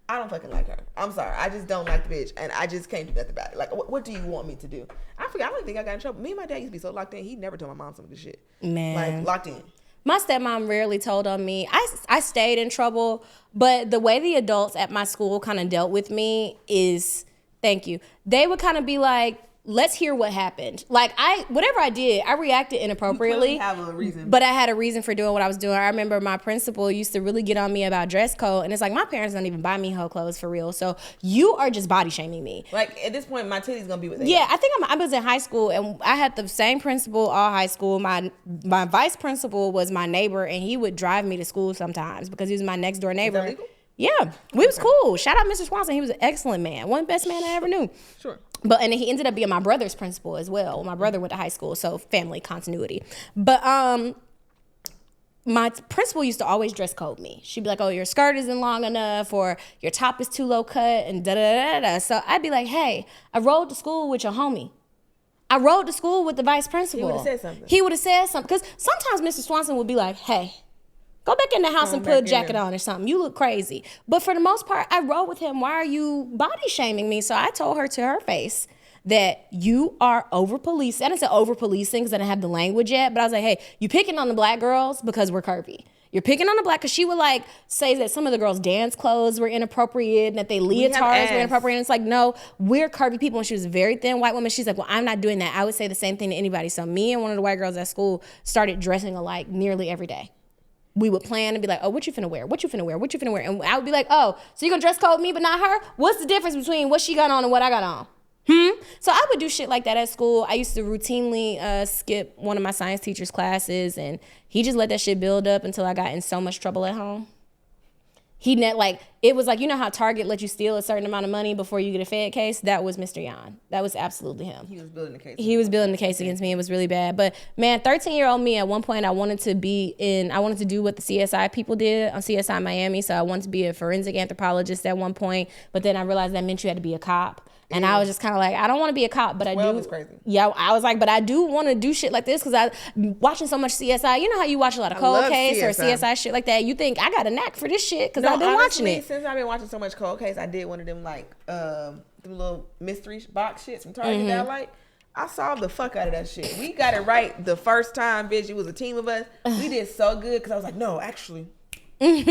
S2: I don't fucking like her. I'm sorry. I just don't like the bitch. And I just can't do nothing about it. Like, what do you want me to do? I forgot. I don't think I got in trouble. Me and my dad used to be so locked in. He never told my mom some of this shit.
S3: Man.
S2: Like, locked in.
S3: My stepmom rarely told on me. I stayed in trouble, but the way the adults at my school kind of dealt with me is, thank you. They would kind of be like, let's hear what happened. Like whatever I did, I reacted inappropriately.
S2: You have a reason.
S3: But I had a reason for doing what I was doing. I remember my principal used to really get on me about dress code. And it's like, my parents don't even buy me whole clothes for real. So you are just body shaming me.
S2: Like, at this point, my titty's gonna be what they
S3: Yeah,
S2: are.
S3: I think I was in high school and I had the same principal all high school. My vice principal was my neighbor and he would drive me to school sometimes because he was my next door neighbor.
S2: Is that legal?
S3: Yeah, we was cool. Shout out Mr. Swanson. He was an excellent man. One of the best man I ever knew.
S2: Sure.
S3: But and he ended up being my brother's principal as well. My brother went to high school, so family continuity. But my principal used to always dress code me. She'd be like, "Oh, your skirt isn't long enough, or your top is too low cut," and da da da da. So I'd be like, "Hey, I rode to school with your homie. I rode to school with the vice principal."
S2: He would have said something.
S3: He would have said something because sometimes Mr. Swanson would be like, "Hey, go back in the house and put a jacket on or something. You look crazy." But for the most part, I rode with him. Why are you body shaming me? So I told her to her face that you are over policing. I didn't say over policing because I didn't have the language yet. But I was like, hey, you picking on the black girls because we're curvy. You're picking on the black, because she would like say that some of the girls' dance clothes were inappropriate and that they leotards were inappropriate. And it's like, no, we're curvy people. And she was a very thin white woman. She's like, well, I'm not doing that. I would say the same thing to anybody. So me and one of the white girls at school started dressing alike nearly every day. We would plan and be like, oh, what you finna wear? What you finna wear? What you finna wear? And I would be like, oh, so you gonna dress code me but not her? What's the difference between what she got on and what I got on? So I would do shit like that at school. I used to routinely skip one of my science teacher's classes, and he just let that shit build up until I got in so much trouble at home. It was like, you know how Target let you steal a certain amount of money before you get a Fed case? That was Mr. Yan. That was absolutely him.
S2: He was building the case.
S3: He was building the case against me. It was really bad. But man, 13-year-old me, at one point I wanted to do what the CSI people did on CSI Miami. So I wanted to be a forensic anthropologist at one point. But then I realized that meant you had to be a cop. And I was just kind of like, I don't want to be a cop, but I do.
S2: 12 is crazy.
S3: Yeah, I was like, but I do want to do shit like this because I'm watching so much CSI. You know how you watch a lot of cold case or CSI shit like that? You think I got a knack for this shit because I've been watching it.
S2: Since I've been watching so much cold case, I did one of them like the little mystery box shits from Target that I like. I solved the fuck out of that shit. We got it right the first time, bitch. It was a team of us. We did so good because I was like, no, actually. Have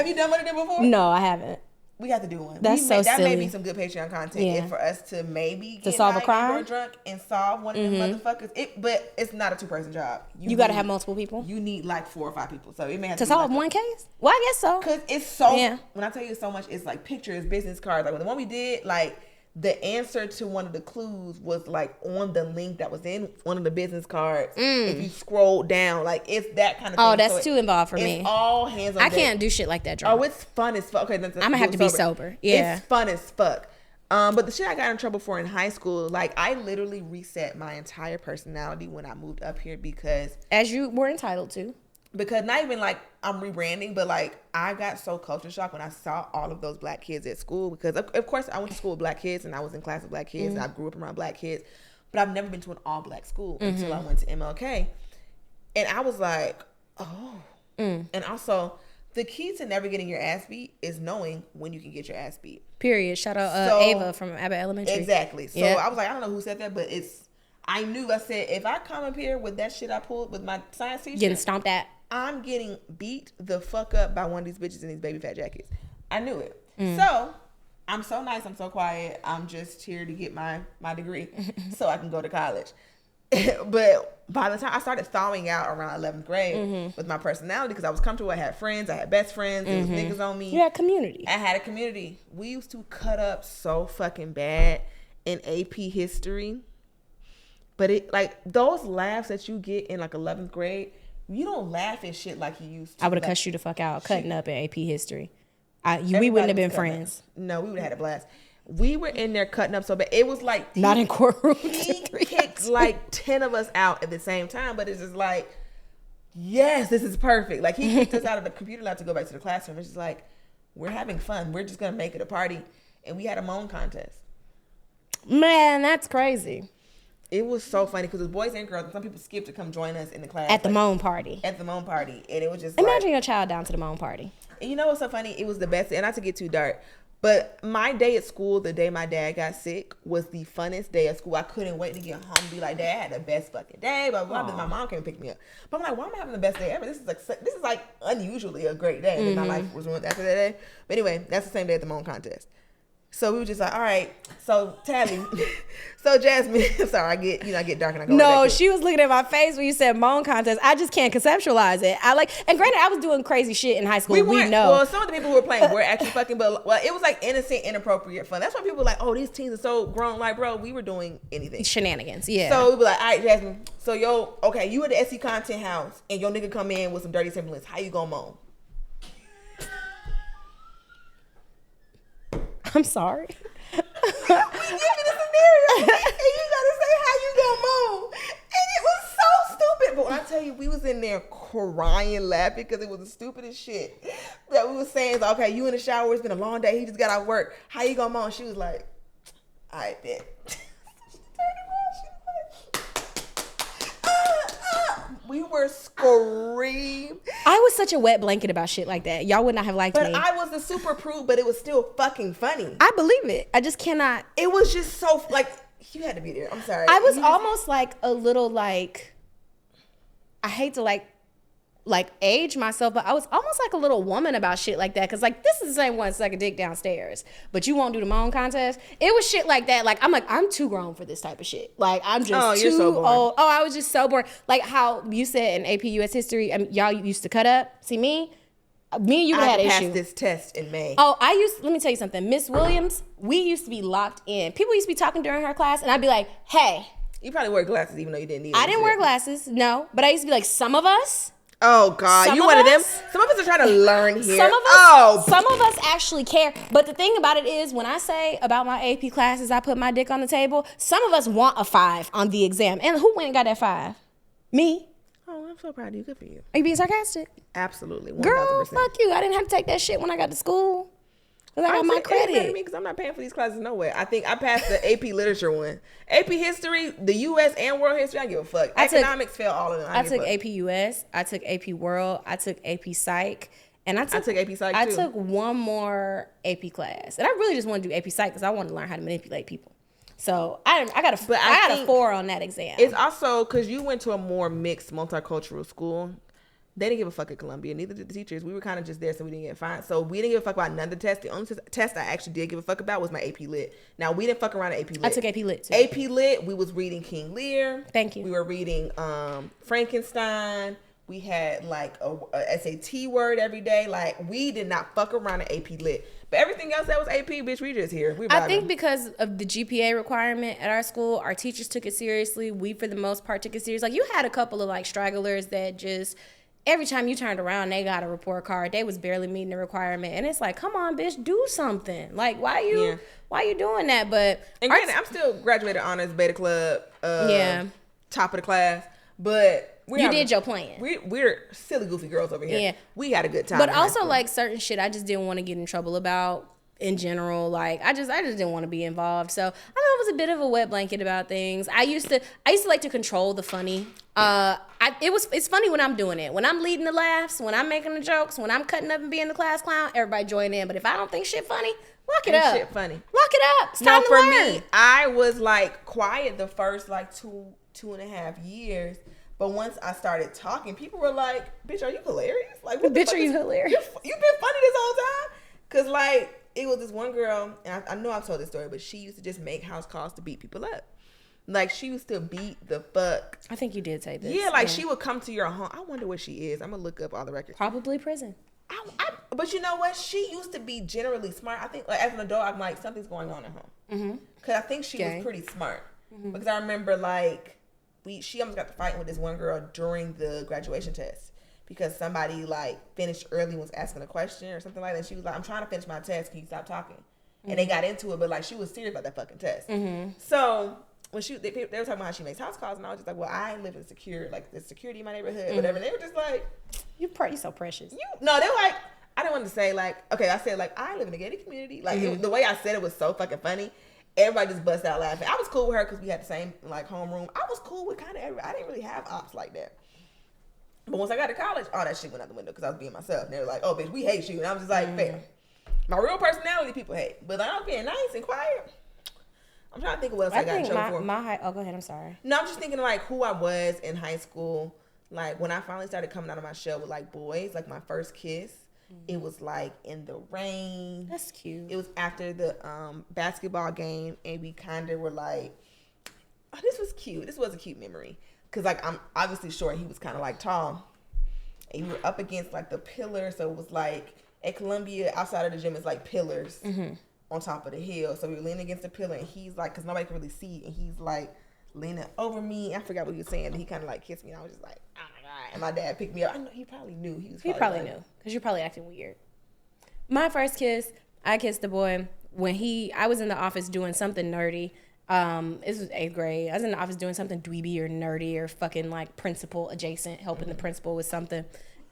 S2: you done one of them before?
S3: No, I haven't.
S2: We have to do one.
S3: That's so
S2: that
S3: silly.
S2: may be some good Patreon content.
S3: Yeah.
S2: For us to maybe get
S3: solve a
S2: high
S3: crime?
S2: or drunk and solve one of them motherfuckers. But it's not a 2-person job.
S3: You got to have multiple people
S2: You need like 4 or 5 people. So it may have
S3: to
S2: be
S3: solve
S2: like
S3: one case? Well, I guess so.
S2: Because it's so,
S3: Yeah.
S2: when I tell you so much, it's like pictures, business cards. Like the one we did, like the answer to one of the clues was like on the link that was in one of the business cards. If you scroll down, like it's that kind of thing.
S3: Oh, that's
S2: So
S3: too involved for me.
S2: It's all hands on
S3: I
S2: deck.
S3: can't do shit like that, drunk.
S2: Oh, it's fun as fuck. Okay, I'm
S3: gonna have to be sober. Yeah.
S2: It's fun as fuck. But the shit I got in trouble for in high school, like I literally reset my entire personality when I moved up here because
S3: As you were entitled to.
S2: not even like I'm rebranding, but like I got so culture shock when I saw all of those black kids at school because of course I went to school with black kids and I was in class with black kids and I grew up around black kids, but I've never been to an all black school until I went to MLK, and I was like, oh, and also the key to never getting your ass beat is knowing when you can get your ass beat.
S3: Period. Shout out
S2: So-
S3: Ava from Abbott Elementary.
S2: Exactly. So
S3: Yep.
S2: I was like, I don't know who said that, but I knew. I said if I come up here with that shit I pulled with my science teacher,
S3: Getting stomped at.
S2: I'm getting beat the fuck up by one of these bitches in these baby fat jackets. I knew it. So I'm so nice. I'm so quiet. I'm just here to get my degree so I can go to college. But by the time I started thawing out around 11th grade with my personality, because I was comfortable, I had friends, I had best friends, there was niggas on me.
S3: You had community.
S2: I had a community. We used to cut up so fucking bad in AP history. But it like those laughs that you get in like 11th grade, you don't laugh at shit like you used to.
S3: I would have
S2: Like,
S3: cussed you the fuck out cutting up in AP history. We
S2: everybody
S3: wouldn't have been
S2: was cutting up.
S3: friends.
S2: No, we would have had a blast. We were in there cutting up so bad. It was like
S3: Not in courtroom.
S2: he kicked like 10 of us out at the same time, but it's just like, yes, this is perfect. Like he kicked us out of the computer lab to go back to the classroom. It's just like, we're having fun. We're just gonna make it a party. And we had a moan contest.
S3: Man, that's crazy.
S2: It was so funny because it was boys and girls, and some people skipped to come join us in the class.
S3: At the moan party.
S2: At the moan party. And it was just
S3: Imagine
S2: like,
S3: your child down to the moan party.
S2: and you know what's so funny? It was the best, and not to get too dark, but my day at school, the day my dad got sick, was the funnest day of school. I couldn't wait to get home and be like, Dad, I had the best fucking day, blah, blah, blah. My mom came and picked me up. But I'm like, why am I having the best day ever? This is like unusually a great day. And then my life was ruined after that day. But anyway, that's the same day at the moan contest. So we were just like, all right, so Talley, so Jasmine, sorry, I get dark and I go.
S3: No, she was looking at my face when you said moan contest. I just can't conceptualize it. And granted, I was doing crazy shit in high school. We know.
S2: Well, some of the people who were playing were actually fucking, but it was like innocent, inappropriate fun. That's why people were like, oh, these teens are so grown. Like, bro, we were doing anything.
S3: Shenanigans, yeah.
S2: So we were like, all right, Jasmine, so you at the SC content house and your nigga come in with some dirty semblance. How you gonna moan?
S3: I'm sorry.
S2: We give you the scenario, and you gotta say how you gonna moan. And it was so stupid. But when I tell you, we was in there crying, laughing, because it was the stupidest shit that we was saying. So, okay, you in the shower, it's been a long day, he just got out of work. How you gonna moan? She was like, I bet. We were screaming.
S3: I was such a wet blanket about shit like that. Y'all would not have liked me.
S2: But I was the super prude, but it was still fucking funny.
S3: I believe it. I just cannot.
S2: It was just so, like, you had to be there. I'm sorry.
S3: I was almost like a little like, I hate to like age myself, but I was almost like a little woman about shit like that. Cause like, this is the same one suck a dick downstairs, but you won't do the moan contest. It was shit like that. Like, I'm too grown for this type of shit. Like, I'm just too
S2: so boring.
S3: old. Oh, I was just so bored. Like how you said in AP US history, y'all used to cut up. See me and you would have had an issue.
S2: I passed this test in May.
S3: Oh, let me tell you something. Miss Williams, we used to be locked in. People used to be talking during her class and I'd be like, hey.
S2: You probably wear glasses even though you didn't need them.
S3: I didn't wear glasses, no. But I used to be like, some of us.
S2: Oh God, you one of them? Some of us are trying to learn here.
S3: Some of us actually care. But the thing about it is, when I say about my AP classes, I put my dick on the table. Some of us want a 5 on the exam, and who went and got that 5? Me.
S2: Oh, I'm so proud of you. Good for you.
S3: Are you being sarcastic?
S2: Absolutely, 1000%.
S3: Girl, fuck you. I didn't have to take that shit when I got to school. Cause I got my credit.
S2: Because I'm not paying for these classes no way. I think I passed the AP literature one. AP history, the U.S. and world history, I give a fuck. Economics failed all of them.
S3: I took AP US. I took AP World. I took AP Psych. And I took
S2: AP Psych
S3: I
S2: too.
S3: took one more AP class. And I really just want to do AP Psych because I want to learn how to manipulate people. So I got a 4 on that exam.
S2: It's also because you went to a more mixed multicultural school. They didn't give a fuck at Columbia. Neither did the teachers. We were kind of just there, so we didn't get fined. So we didn't give a fuck about none of the tests. The only test I actually did give a fuck about was my AP Lit. Now, we didn't fuck around at AP Lit.
S3: I took AP Lit, too.
S2: AP Lit, we was reading King Lear.
S3: Thank you.
S2: We were reading Frankenstein. We had, like, a SAT word every day. Like, we did not fuck around at AP Lit. But everything else that was AP, bitch, we just here.
S3: I think because of the GPA requirement at our school, our teachers took it seriously. We, for the most part, took it seriously. Like, you had a couple of, like, stragglers that just... Every time you turned around, they got a report card. They was barely meeting the requirement, and it's like, come on, bitch, do something. Like, why you doing that? But
S2: granted, I'm still graduated honors beta club. Top of the class, but
S3: you did your plan.
S2: We're silly, goofy girls over here.
S3: Yeah,
S2: we had a good time.
S3: But also, like certain shit, I just didn't want to get in trouble about. In general, like I just didn't want to be involved. So I know it was a bit of a wet blanket about things. I used to like to control the funny. It's funny when I'm doing it. When I'm leading the laughs, when I'm making the jokes, when I'm cutting up and being the class clown, everybody join in. But if I don't think shit funny, lock it up.
S2: Shit funny.
S3: Lock it up. It's time to learn.
S2: Me, I was like quiet the first like two and a half years. But once I started talking, people were like, "Bitch, are you hilarious? Like, what
S3: bitch, are you hilarious?
S2: You've been funny this whole time." Cause like. It was this one girl, and I know I've told this story, but she used to just make house calls to beat people up. Like, she used to beat the fuck.
S3: I think you did say this.
S2: Yeah, like, she would come to your home. I wonder where she is. I'm going to look up all the records.
S3: Probably prison.
S2: But you know what? She used to be generally smart. I think, like, as an adult, I'm like, something's going on at home. Mm-hmm. Because I think she was pretty smart. Mm-hmm. Because I remember, like, she almost got to fighting with this one girl during the graduation test. Because somebody, like, finished early and was asking a question or something like that. She was like, I'm trying to finish my test. Can you stop talking? and they got into it, but like she was serious about that fucking test. So when they were talking about how she makes house calls, and I was just like, well, I live in the security in my neighborhood, whatever. And they were just like,
S3: You're so precious.
S2: no, they were like, I didn't want to say like, okay, I said like, I live in a gated community. Like the way I said it was so fucking funny. Everybody just bust out laughing. I was cool with her because we had the same like homeroom. I was cool with kind of everybody. I didn't really have ops like that. But once I got to college, all that shit went out the window because I was being myself. And they were like, oh, bitch, we hate you. And I was just like, fair. My real personality people hate. But like, I was being nice and quiet. I'm trying to think of what else I got in trouble for.
S3: Oh, go ahead. I'm sorry.
S2: No, I'm just thinking like who I was in high school. Like when I finally started coming out of my shell with like boys, like my first kiss, it was like in the rain.
S3: That's cute.
S2: It was after the basketball game, and we kind of were like, oh, this was cute. This was a cute memory. Because like I'm obviously short. He was kind of like tall. And we were up against like the pillar. So it was like at Columbia, outside of the gym, it's like pillars on top of the hill. So we were leaning against the pillar, and he's like, because nobody could really see, and he's like leaning over me. I forgot what he was saying. And he kind of like kissed me, and I was just like, oh my God. And my dad picked me up. I know he probably knew. He probably
S3: knew because you're probably acting weird. My first kiss, I kissed the boy when I was in the office doing something nerdy. This was 8th grade. I was in the office doing something dweeby or nerdy or fucking like principal adjacent, helping the principal with something.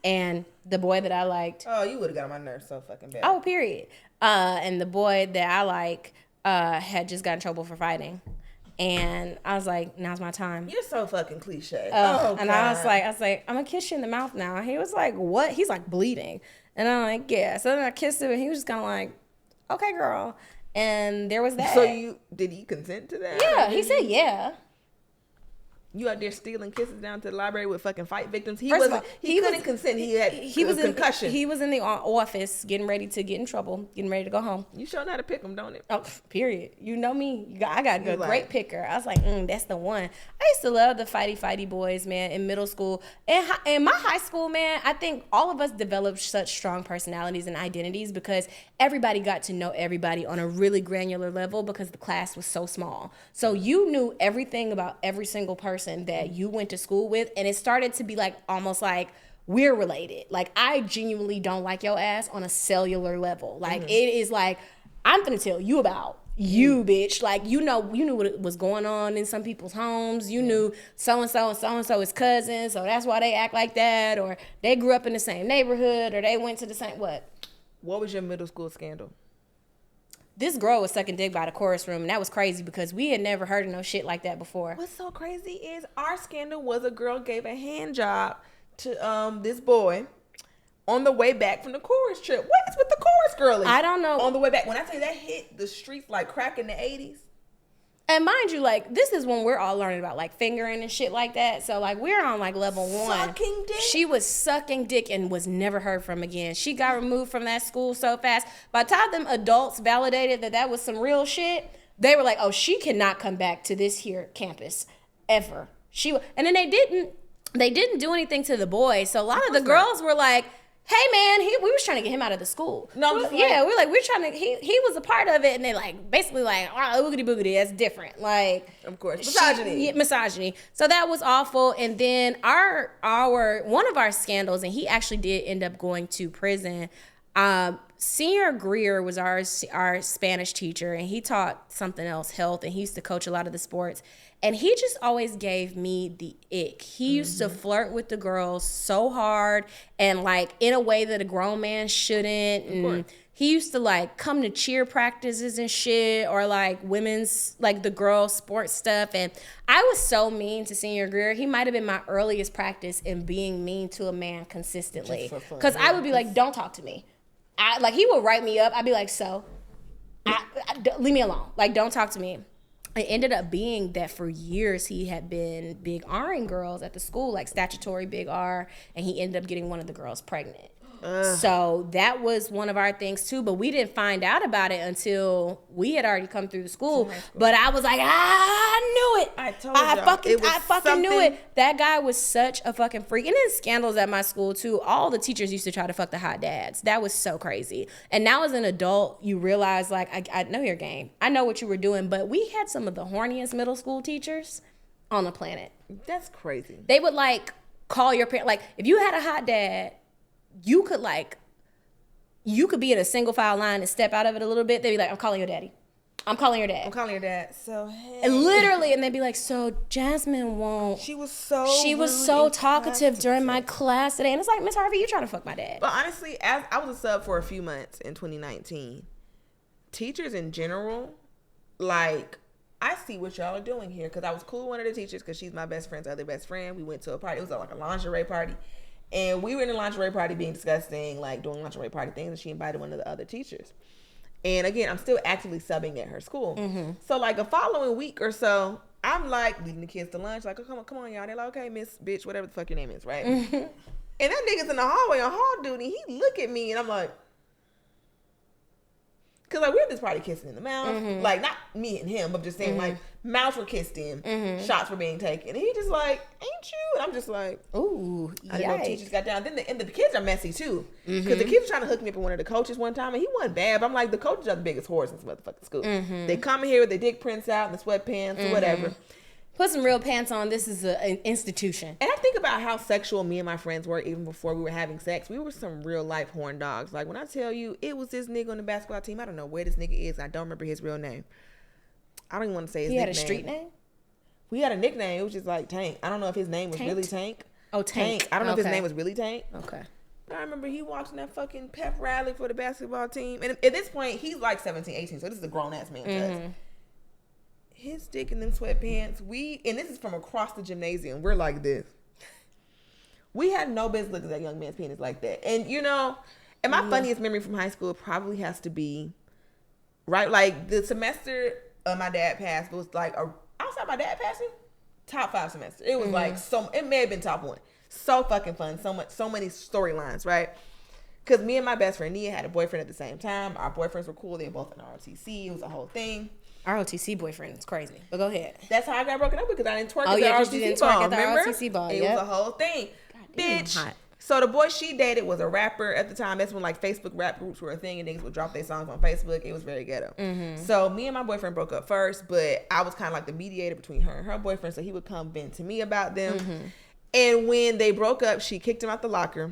S3: And the boy that I liked.
S2: Oh, you would have got on my nerves so fucking bad.
S3: Oh, period. And the boy that I like had just got in trouble for fighting. And I was like, now's my time.
S2: You're so fucking cliche.
S3: And I was like, I'm gonna kiss you in the mouth now. He was like, what? He's like bleeding. And I'm like, yeah. So then I kissed him, and he was just kind of like, okay, girl. And there was that.
S2: So did he consent to that?
S3: Yeah, he said yeah.
S2: You out there stealing kisses down to the library with fucking fight victims. He couldn't consent. He was concussion.
S3: He was in the office getting ready to get in trouble, getting ready to go home.
S2: You sure know how to pick them, don't it?
S3: Oh, period. You know me. I got a great picker. I was like, that's the one. I used to love the fighty boys, man, in middle school. And in my high school, man, I think all of us developed such strong personalities and identities because everybody got to know everybody on a really granular level because the class was so small. So you knew everything about every single person that you went to school with, and it started to be like almost like we're related. Like I genuinely don't like your ass on a cellular level. Like it is like I'm gonna tell you about you, bitch. Like you knew what was going on in some people's homes. You knew so and so is cousins, so that's why they act like that, or they grew up in the same neighborhood, or they went to the same what.
S2: What was your middle school scandal?
S3: This girl was sucking dick by the chorus room, and that was crazy because we had never heard of no shit like that before.
S2: What's so crazy is our scandal was a girl gave a hand job to this boy on the way back from the chorus trip. What is with the chorus girlies?
S3: I don't know.
S2: On the way back. When I tell you that hit the streets like crack in the 80s.
S3: And mind you, like, this is when we're all learning about, like, fingering and shit like that. So, like, we're on, like, level 1.
S2: Sucking dick?
S3: She was sucking dick and was never heard from again. She got removed from that school so fast. By the time them adults validated that was some real shit, they were like, oh, she cannot come back to this here campus ever. And then they didn't do anything to the boys. So a lot of the girls were like, hey man, we was trying to get him out of the school.
S2: No,
S3: we're trying to. He was a part of it, and they like basically like, oh, boogity boogity, that's different. Like,
S2: of course, misogyny.
S3: Misogyny. So that was awful. And then our one of our scandals, and he actually did end up going to prison. Senior Greer was our Spanish teacher, and he taught something else, health, and he used to coach a lot of the sports. And he just always gave me the ick. He used to flirt with the girls so hard and like in a way that a grown man shouldn't. And he used to like come to cheer practices and shit, or like women's, like the girls sports stuff. And I was so mean to Senior Greer. He might have been my earliest practice in being mean to a man consistently. Because I would be like, don't talk to me. Like he would write me up. I'd be like, leave me alone. Like, don't talk to me. It ended up being that for years he had been big R-ing girls at the school, like statutory big R, and he ended up getting one of the girls pregnant. So that was one of our things too, but we didn't find out about it until we had already come through the school. But I was like, I knew it. I fucking knew it. That guy was such a fucking freak. And then scandals at my school too. All the teachers used to try to fuck the hot dads. That was so crazy. And now as an adult, you realize like, I know your game. I know what you were doing, but we had some of the horniest middle school teachers on the planet.
S2: That's crazy.
S3: They would like call your parent, like if you had a hot dad, you could like you could be in a single file line and step out of it a little bit. They'd be like, I'm calling your daddy. I'm calling your dad.
S2: I'm calling your dad. So, hey.
S3: And literally, and they'd be like, so Jasmine won't.
S2: She was so
S3: talkative during my class today. And it's like, Miss Harvey, you trying to fuck my dad.
S2: But honestly, as I was a sub for a few months in 2019, teachers in general, like, I see what y'all are doing here. Because I was cool with one of the teachers because she's my best friend's other best friend. We went to a party. It was like a lingerie party. And we were in a lingerie party being disgusting, like doing lingerie party things. And she invited one of the other teachers. And again, I'm still actively subbing at her school. So like a following week or so, I'm like leading the kids to lunch. Like, oh, come on, y'all. They're like, okay, Miss Bitch, whatever the fuck your name is, right? And that nigga's in the hallway on hall duty. He look at me and I'm like, cause like we had this party kissing in the mouth. Like not me and him, but just saying like mouths were kissed in, shots were being taken. And he just like, ain't you? And I'm just like,
S3: ooh,
S2: I didn't know teachers got down. Then the kids are messy too. Because the kids were trying to hook me up with one of the coaches one time and he wasn't bad. But I'm like, the coaches are the biggest whores in this motherfucking school. They come in here with their dick prints out and the sweatpants or whatever.
S3: Put some real pants on. This is an institution.
S2: And I think about how sexual me and my friends were even before we were having sex. We were some real life horn dogs. Like when I tell you it was this nigga on the basketball team, I don't know where this nigga is. I don't remember his real name. I don't even want to say his nickname.
S3: He had a street name?
S2: We had a nickname. It was just like Tank. I don't know if his name was really Tank.
S3: Oh, Tank.
S2: I don't know if his name was really Tank.
S3: Okay.
S2: But I remember he walked in that fucking pep rally for the basketball team. And at this point, he's like 17, 18. So this is a grown ass man. His dick in them sweatpants. And this is from across the gymnasium. We're like this. We had no business looking at that young man's penis like that. And you know, and my funniest memory from high school probably has to be, right, like the semester my dad passed was like, outside my dad passing, top 5 semester. It was like, it may have been top 1. So fucking fun. So many storylines, right? Because me and my best friend Nia had a boyfriend at the same time. Our boyfriends were cool. They were both in ROTC. It was a whole thing.
S3: ROTC boyfriend is crazy. But go ahead.
S2: That's how I got broken up because I didn't twerk
S3: Oh,
S2: at
S3: yeah,
S2: the
S3: 'cause you
S2: ROTC
S3: didn't
S2: ball.
S3: twerk at the
S2: Remember?
S3: ROTC ball,
S2: It
S3: yep.
S2: was a whole thing.
S3: Damn,
S2: Bitch.
S3: hot.
S2: So the boy she dated was a rapper at the time. That's when like Facebook rap groups were a thing and niggas would drop their songs on Facebook. It was very ghetto. So me and my boyfriend broke up first, but I was kind of like the mediator between her and her boyfriend. So he would come vent to me about them. And when they broke up, she kicked him out the locker.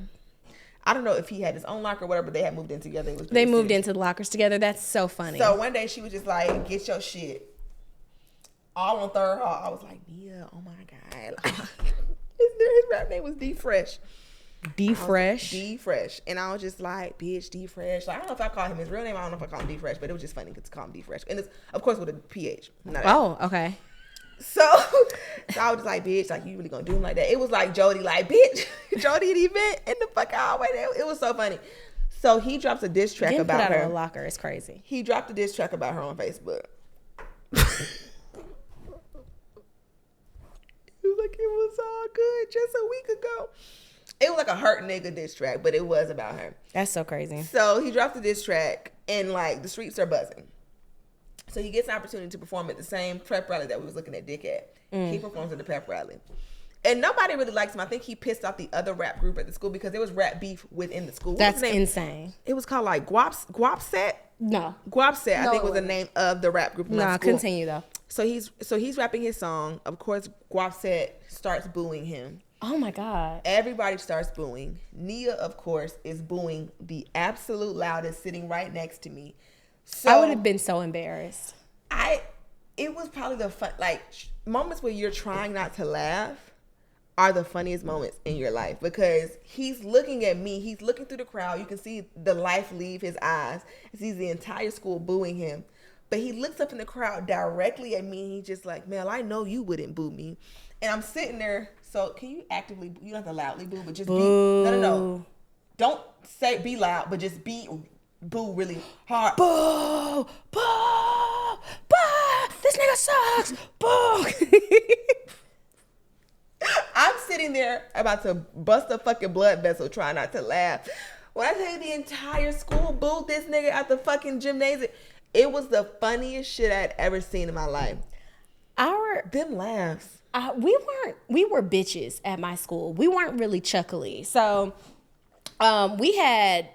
S2: I don't know if he had his own locker or whatever, but they had moved in together.
S3: They moved into the lockers together. That's so funny.
S2: So one day she was just like, get your shit. All on third hall. I was like, Nia, oh my God. His rap name was D Fresh.
S3: D Fresh.
S2: D Fresh. And I was just like, bitch, D Fresh. Like, I don't know if I called him his real name. I don't know if I called him D Fresh, but it was just funny to call him D Fresh. And it's, of course, with a PH.
S3: Oh, okay.
S2: So I was just like, bitch, like, you really gonna do him like that? It was like Jody, like, bitch, Jody at the event in the fuck hallway. It was so funny. So he drops a diss track
S3: Getting
S2: about
S3: put out
S2: her.
S3: of a locker is crazy.
S2: He dropped a diss track about her on Facebook. He was like, it was all good just a week ago. It was like a hurt nigga diss track, but it was about her.
S3: That's so crazy.
S2: So he dropped the diss track and like the streets are buzzing. So he gets an opportunity to perform at the same prep rally that we was looking at Dick at. He performs at the prep rally. And nobody really likes him. I think he pissed off the other rap group at the school because there was rap beef within the school.
S3: That's insane.
S2: It was called like Guapset.
S3: No.
S2: Guapset, I
S3: No,
S2: think
S3: it
S2: was the name of the rap group.
S3: Nah,
S2: School.
S3: continue though.
S2: So he's rapping his song. Of course, Guapset starts booing him.
S3: Oh my God.
S2: Everybody starts booing. Nia, of course, is booing the absolute loudest, sitting right next to me. So
S3: I would have been so embarrassed.
S2: It was probably the fun, like moments where you're trying not to laugh are the funniest moments in your life because he's looking at me. He's looking through the crowd. You can see the life leave his eyes. He sees the entire school booing him. But he looks up in the crowd directly at me and he's just like, Mel, I know you wouldn't boo me. And I'm sitting there. So can you actively, you don't have to loudly boo, but just
S3: Boo.
S2: be, no. Don't say be loud, but just boo really hard.
S3: Boo! Boo! Boo! This nigga sucks! Boo!
S2: I'm sitting there about to bust a fucking blood vessel trying not to laugh. When I tell you the entire school booed this nigga at the fucking gymnasium, it was the funniest shit I'd ever seen in my life. Them laughs.
S3: We were bitches at my school. We weren't really chuckly. So we had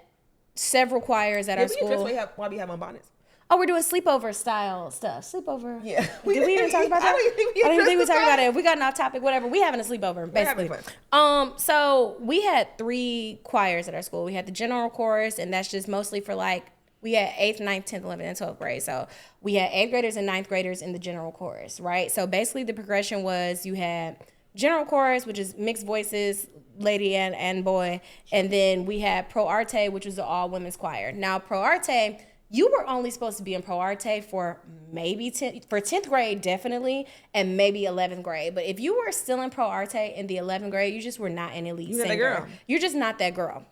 S3: several choirs at our school.
S2: Why we have on bonnets?
S3: Oh, we're doing sleepover style stuff. Sleepover.
S2: Yeah.
S3: Did we even talk about that?
S2: I don't even think we
S3: I don't even think we
S2: addressed
S3: talked
S2: the
S3: about it. If we got off topic, whatever. We having a sleepover, basically.
S2: having
S3: So we had 3 choirs at our school. We had the general chorus, and that's just mostly for like, we had 8th, 9th, 10th, 11th, and 12th grade. So we had 8th graders and 9th graders in the general chorus, right? So basically the progression was you had general chorus, which is mixed voices, lady and boy. And then we had pro arte, which was the all women's choir. Now pro arte, you were only supposed to be in pro arte for maybe 10th grade, definitely, and maybe 11th grade. But if you were still in pro arte in the 11th grade, you just were not an elite singer.
S2: You're that girl.
S3: You're just not that girl.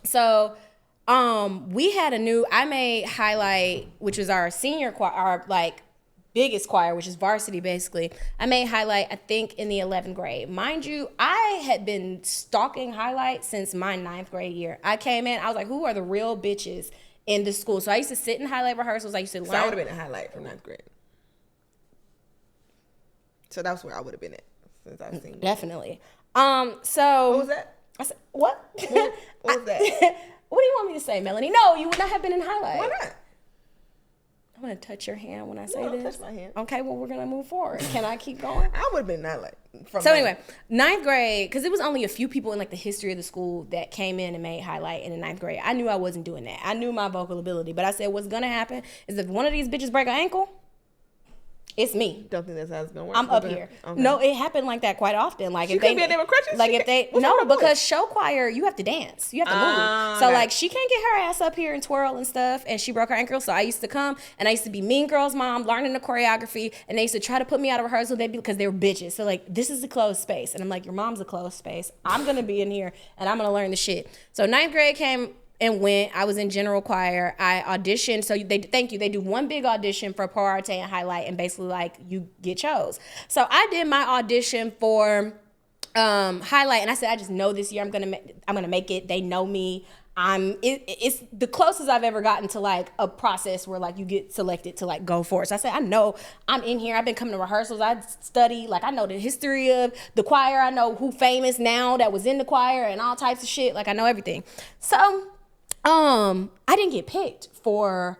S3: So we had I made highlight, which was our senior choir, our like biggest choir, which is varsity basically. I made highlight, I think, in the 11th grade. Mind you, I had been stalking highlight since my 9th grade year. I came in, I was like, who are the real bitches in the school? So I used to sit in highlight rehearsals. I used to learn.
S2: So I would have been a highlight from 9th grade. So that's where I would have been at since I've seen.
S3: Definitely. So
S2: What was that?
S3: I said, what?
S2: What was that?
S3: What do you want me to say, Melanie? No, you would not have been in highlight.
S2: Why not?
S3: I'm gonna touch your hand when I say
S2: don't
S3: this.
S2: touch my hand.
S3: Okay, well we're gonna move forward. Can I keep going?
S2: I would have been not like. From
S3: So
S2: like-
S3: anyway, 9th grade, because it was only a few people in like the history of the school that came in and made highlight in the 9th grade. I knew I wasn't doing that. I knew my vocal ability, but I said what's gonna happen is if one of these bitches break an ankle, it's me.
S2: Don't think that's how it's gonna work.
S3: I'm up
S2: Okay.
S3: here.
S2: Okay.
S3: No, it happened like that quite often. Like
S2: She
S3: if they
S2: couldn't be in there with crutches?
S3: like
S2: She
S3: if they
S2: can't- what's
S3: no,
S2: wrong with
S3: because
S2: it?
S3: show choir you have to dance, you have to
S2: Ah,
S3: move. So
S2: okay.
S3: like she can't get her ass up here and twirl and stuff, and she broke her ankle. So I used to come and I used to be Mean Girls mom, learning the choreography, and they used to try to put me out of rehearsal. They'd be because they were bitches. So like this is a closed space, and I'm like your mom's a closed space. I'm gonna be in here and I'm gonna learn the shit. So 9th grade came and went. I was in general choir. I auditioned. So they do one big audition for pro arte and highlight, and basically like you get chose. So I did my audition for highlight, and I said I just know this year I'm gonna make it. They know me. It's the closest I've ever gotten to like a process where like you get selected to like go for it. So I said I know I'm in here. I've been coming to rehearsals. I study, like I know the history of the choir. I know who famous now that was in the choir and all types of shit. Like I know everything. So I didn't get picked for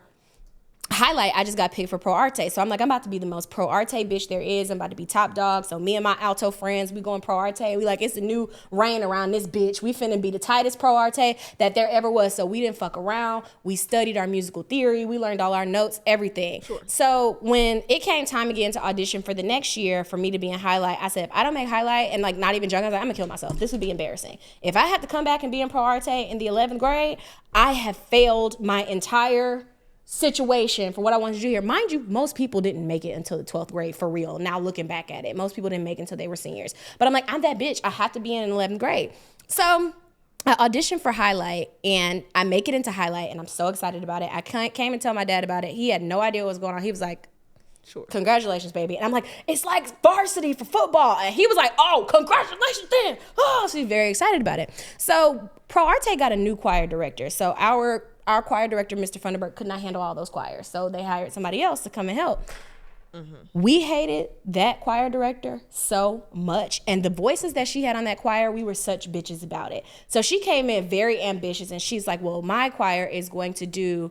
S3: highlight. I just got picked for pro arte. So I'm like, I'm about to be the most pro arte bitch there is. I'm about to be top dog. So me and my alto friends, we going pro arte. We like, it's a new reign around this bitch. We finna be the tightest pro arte that there ever was. So we didn't fuck around. We studied our musical theory. We learned all our notes, everything. Sure. So when it came time again to audition for the next year for me to be in highlight, I said, if I don't make highlight, and like not even joking, I was like, I'm gonna kill myself. This would be embarrassing. If I had to come back and be in pro arte in the 11th grade, I have failed my entire situation for what I wanted to do here. Mind you, most people didn't make it until the 12th grade for real. Now looking back at it, most people didn't make it until they were seniors. But I'm like, I'm that bitch. I have to be in 11th grade. So I auditioned for highlight and I make it into highlight and I'm so excited about it. I came and told my dad about it. He had no idea what was going on. He was like,
S2: Sure.
S3: Congratulations, baby. And I'm like, it's like varsity for football. And he was like, oh, congratulations then. Oh, so he's very excited about it. So Pro Arte got a new choir director. So our choir director, Mr. Funderburg, could not handle all those choirs. So they hired somebody else to come and help. Mm-hmm. We hated that choir director so much. And the voices that she had on that choir, we were such bitches about it. So she came in very ambitious and she's like, well, my choir is going to do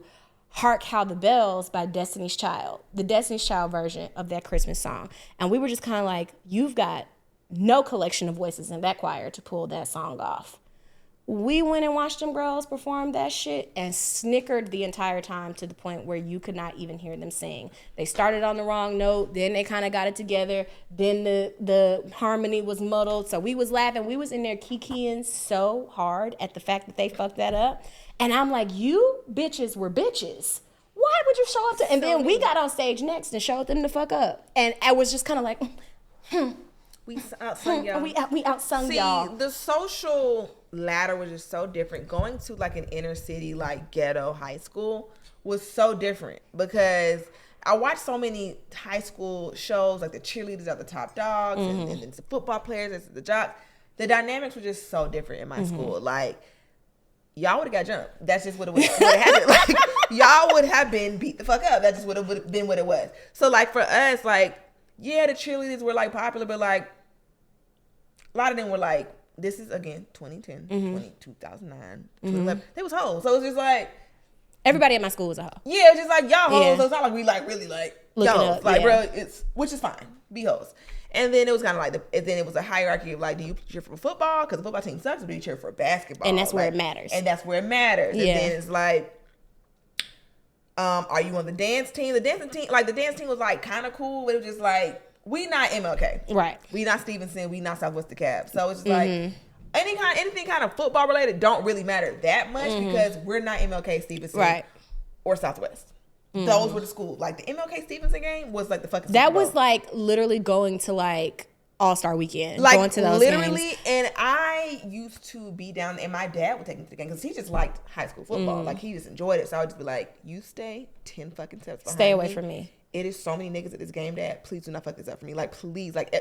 S3: Hark How the Bells by Destiny's Child, the Destiny's Child version of that Christmas song. And we were just kind of like, you've got no collection of voices in that choir to pull that song off. We went and watched them girls perform that shit and snickered the entire time to the point where you could not even hear them sing. They started on the wrong note, then they kind of got it together, then the harmony was muddled. So we was laughing. We was in there kikiing so hard at the fact that they fucked that up. And I'm like, you bitches were bitches. Why would you show up to? And then we got on stage next and showed them the fuck up. And I was just kind of like,
S2: We outsung y'all.
S3: we outsung
S2: See,
S3: y'all.
S2: the social ladder was just so different. Going to like an inner city, like ghetto high school was so different because I watched so many high school shows, like the cheerleaders are the top dogs and the football players, it's the jocks. The dynamics were just so different in my school. Like, y'all would have got jumped. That's just what it would have happened. Like, y'all would have been beat the fuck up. That just would have been what it was. So, like, for us, like, yeah, the cheerleaders were, like, popular, but, like, a lot of them were, like, this is, again, 2010, 2009, 2011. They was hoes. So, it was just, like,
S3: Everybody at my school was a hoe.
S2: Yeah, it's just like y'all hoes.
S3: Yeah.
S2: So it's not like we like really like
S3: Looking
S2: y'all.
S3: up,
S2: Like,
S3: yeah.
S2: bro, which is fine. Be hoes. And then it was kind of like and then it was a hierarchy of like, do you cheer for football because the football team sucks, or do you cheer for basketball?
S3: And that's where
S2: Like,
S3: it matters.
S2: And that's where it matters.
S3: Yeah.
S2: And then it's like, are you on the dance team? The dancing team, like the dance team was like kind of cool, but it was just like, we not MLK,
S3: Right.
S2: We not Stevenson, we not Southwest DeKalb. So it's just like anything kind of football related don't really matter that much because we're not MLK, Stevenson,
S3: Right.
S2: or Southwest. Those were the schools. Like the MLK Stevenson game was like the fucking
S3: That
S2: Super Bowl.
S3: was like literally going to like All-Star Weekend.
S2: like
S3: going to those
S2: literally
S3: games.
S2: And I used to be down, and my dad would take me to the game because he just liked high school football. Like he just enjoyed it. So I would just be like, you stay 10 fucking steps behind
S3: Stay away
S2: me.
S3: from me.
S2: It is so many niggas at this game, Dad. Please do not fuck this up for me. Like please, like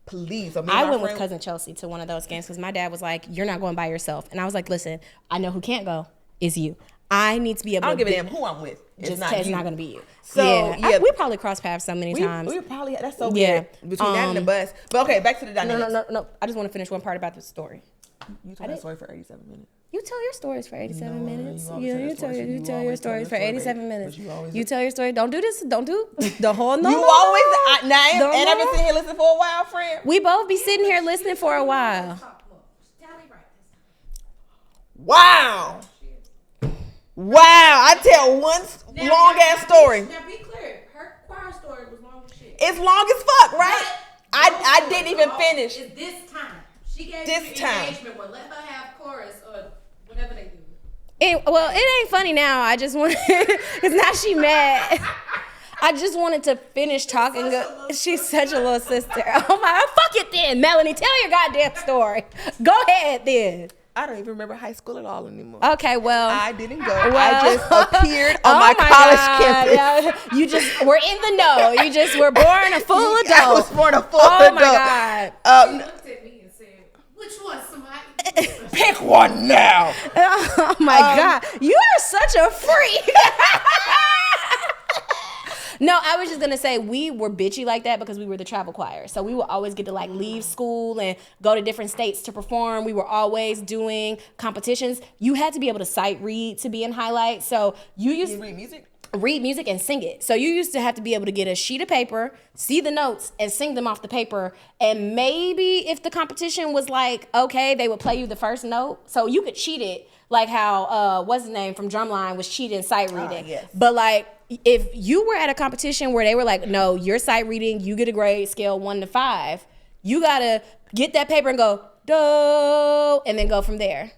S2: please. So me and
S3: I
S2: my
S3: went with
S2: friend-
S3: cousin Chelsea to one of those games because my dad was like, "You're not going by yourself," and I was like, "Listen, I know who can't go is you. I need to be able
S2: I don't
S3: to
S2: give a damn who I'm with. It's
S3: just
S2: not
S3: it's
S2: you.
S3: not going to be you."
S2: So, yeah.
S3: we probably crossed paths so many times.
S2: We probably, that's so
S3: Yeah.
S2: weird. Between that and the bus. But okay, back to the
S3: No,
S2: dynamics.
S3: no. I just want to finish one part about the story.
S2: You told that story for 87 minutes.
S3: You tell your stories for 87
S2: No,
S3: minutes.
S2: you always
S3: Yeah,
S2: tell
S3: you
S2: your
S3: tell
S2: stories.
S3: your,
S2: You
S3: you tell your
S2: always tell
S3: stories
S2: your
S3: for
S2: story,
S3: 87
S2: baby.
S3: minutes.
S2: But you always-
S3: You tell your story. Don't do this. Don't do the whole. No,
S2: You
S3: no,
S2: always,
S3: no.
S2: now I
S3: Don't
S2: ain't ever
S3: know.
S2: sitting here listening for a while, friend.
S3: We both be sitting here listening for a while.
S4: Tally right this
S2: Wow. Wow. I tell one
S4: time.
S2: long ass story.
S4: Now be clear, her choir story was long as shit.
S2: It's long as fuck, right? I didn't even finish.
S4: It's this time. She gave
S2: This
S4: you the
S2: time.
S4: engagement one. Let her have chorus or whatever they do.
S3: It ain't funny now. I just want, because now she mad. I just wanted to finish talking. She's such a little sister. Oh my, fuck it then, Melanie. Tell your goddamn story. Go ahead then.
S2: I don't even remember high school at all anymore.
S3: Okay, well.
S2: I didn't go.
S3: Well-
S2: I just appeared on
S3: Oh
S2: my college
S3: God,
S2: campus.
S3: yeah. You just were in the know. You just were born a full adult.
S2: I was born a full
S3: Oh
S2: adult.
S3: my God.
S4: She looked at me and said, "Which one, somebody?"
S2: Pick one now.
S3: Oh my God. You are such a freak. No, I was just gonna say we were bitchy like that because we were the travel choir. So we would always get to like leave school and go to different states to perform. We were always doing competitions. You had to be able to sight read to be in highlights. So you used
S2: You read music?
S3: read music and sing it. So you used to have to be able to get a sheet of paper, see the notes, and sing them off the paper. And maybe if the competition was like, okay, they would play you the first note. So you could cheat it, like how, what's his name from Drumline was cheating sight reading.
S2: yes.
S3: But like, if you were at a competition where they were like, no, you're sight reading, you get a grade scale 1 to 5, you gotta get that paper and go, do, and then go from there.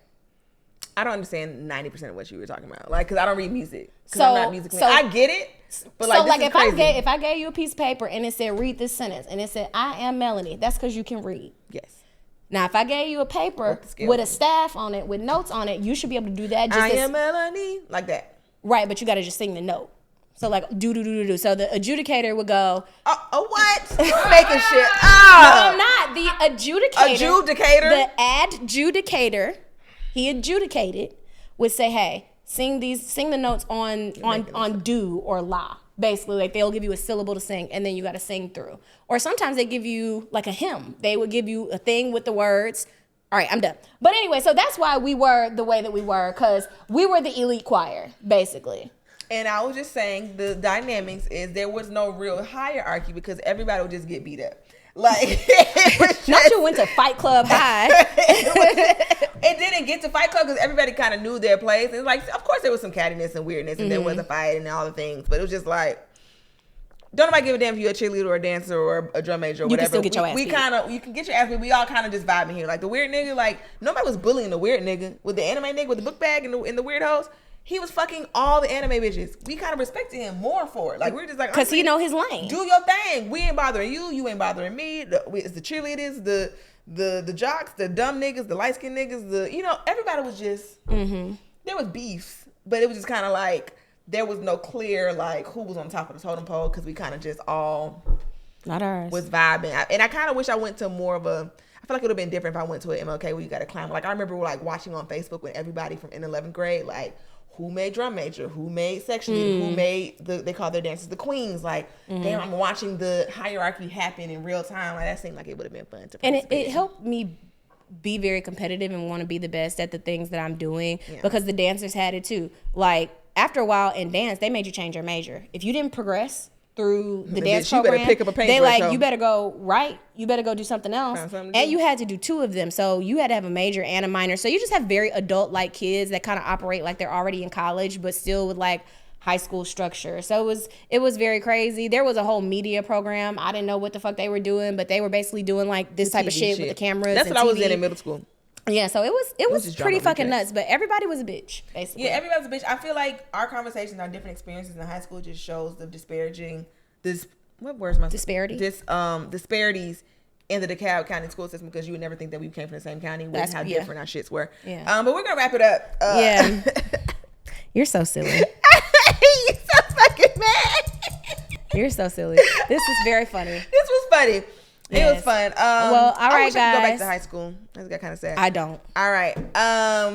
S2: I don't understand 90% of what you were talking about. Like, because I don't read music. Because
S3: So-
S2: I'm not musically.
S3: so-
S2: I get it. But like,
S3: So like
S2: this
S3: if
S2: is crazy.
S3: if I gave you a piece of paper and it said read this sentence and it said I am Melanie, that's because you can read.
S2: Yes.
S3: Now if I gave you a paper
S2: What's the scale?
S3: with a staff on it with notes on it, you should be able to do that. Just
S2: I
S3: as,
S2: am Melanie. Like that.
S3: right, but you got to just sing the note. So like do do do do do. So the adjudicator would go.
S2: Oh what? You're making shit
S3: No,
S2: up.
S3: I'm not the adjudicator.
S2: Adjudicator?
S3: The adjudicator. He adjudicated would say, hey, sing the notes on do or la. Basically, like they'll give you a syllable to sing and then you got to sing through. Or sometimes they give you like a hymn. They would give you a thing with the words. All right, I'm done. But anyway, so that's why we were the way that we were, because we were the elite choir, basically.
S2: And I was just saying the dynamics is there was no real hierarchy because everybody would just get beat up. Like it was just,
S3: Not you went to Fight Club High.
S2: it didn't get to Fight Club because everybody kind of knew their place. And like, of course, there was some cattiness and weirdness, and there was a fight and all the things. But it was just like, don't nobody give a damn if you're a cheerleader or a dancer or a drum major or
S3: You can
S2: whatever.
S3: still get your ass
S2: we
S3: beat.
S2: kind of, you can get your ass beat. We all kind of just vibing here. Like the weird nigga, like nobody was bullying the weird nigga with the anime nigga with the book bag and the weird hoes. He was fucking all the anime bitches. We kind of respected him more for it. Like we're just like,
S3: Because he know his lane.
S2: do your thing. We ain't bothering you. You ain't bothering me. It's the cheerleaders, the jocks, the dumb niggas, the light skinned niggas. Everybody was just. There was beef, but it was just kind of like there was no clear like who was on top of the totem pole because we kind of just all
S3: Not ours.
S2: was vibing. And I kind of wish I went to more of a. I feel like it would have been different if I went to an MLK where you got to climb. Like I remember like watching on Facebook when everybody from in 11th grade like. Who made drum major? Who made section leader? Who made they call their dancers the queens? Like, damn, I'm watching the hierarchy happen in real time. Like that seemed like it would have been fun to
S3: And
S2: participate
S3: it
S2: in.
S3: helped me be very competitive and want to be the best at the things that I'm doing because the dancers had it too. Like after a while in dance, they made you change your major. If you didn't progress through the dance
S2: you better
S3: program,
S2: pick up a
S3: they
S2: paintbrush,
S3: like,
S2: ho.
S3: you better go right. You better go do something else.
S2: Find something to
S3: And
S2: do.
S3: you had to do 2 of them. So you had to have a major and a minor. So you just have very adult-like kids that kind of operate like they're already in college, but still with like high school structure. So it was very crazy. There was a whole media program. I didn't know what the fuck they were doing, but they were basically doing like this type of
S2: TV
S3: shit with the cameras.
S2: That's
S3: and
S2: what I was
S3: TV.
S2: in middle school.
S3: Yeah, so it was
S2: just
S3: pretty
S2: drama
S3: fucking
S2: weekends.
S3: nuts, but everybody was a bitch, basically.
S2: Yeah, everybody's a bitch. I feel like our conversations, our different experiences in high school just shows the disparaging, what word's my
S3: Disparity?
S2: Disparities in the DeKalb County school system, because you would never think that we came from the same county with
S3: That's-
S2: how
S3: yeah.
S2: different our shits were.
S3: Yeah.
S2: But we're gonna wrap it up.
S3: Yeah. You're so silly.
S2: You're so fucking mad.
S3: You're so silly. This is very funny.
S2: This was funny. It
S3: Yes.
S2: was fun.
S3: Well, all
S2: I
S3: right,
S2: wish I could go back
S3: guys.
S2: to high school. I just got kind of sad.
S3: I don't.
S2: All right.
S3: Bye.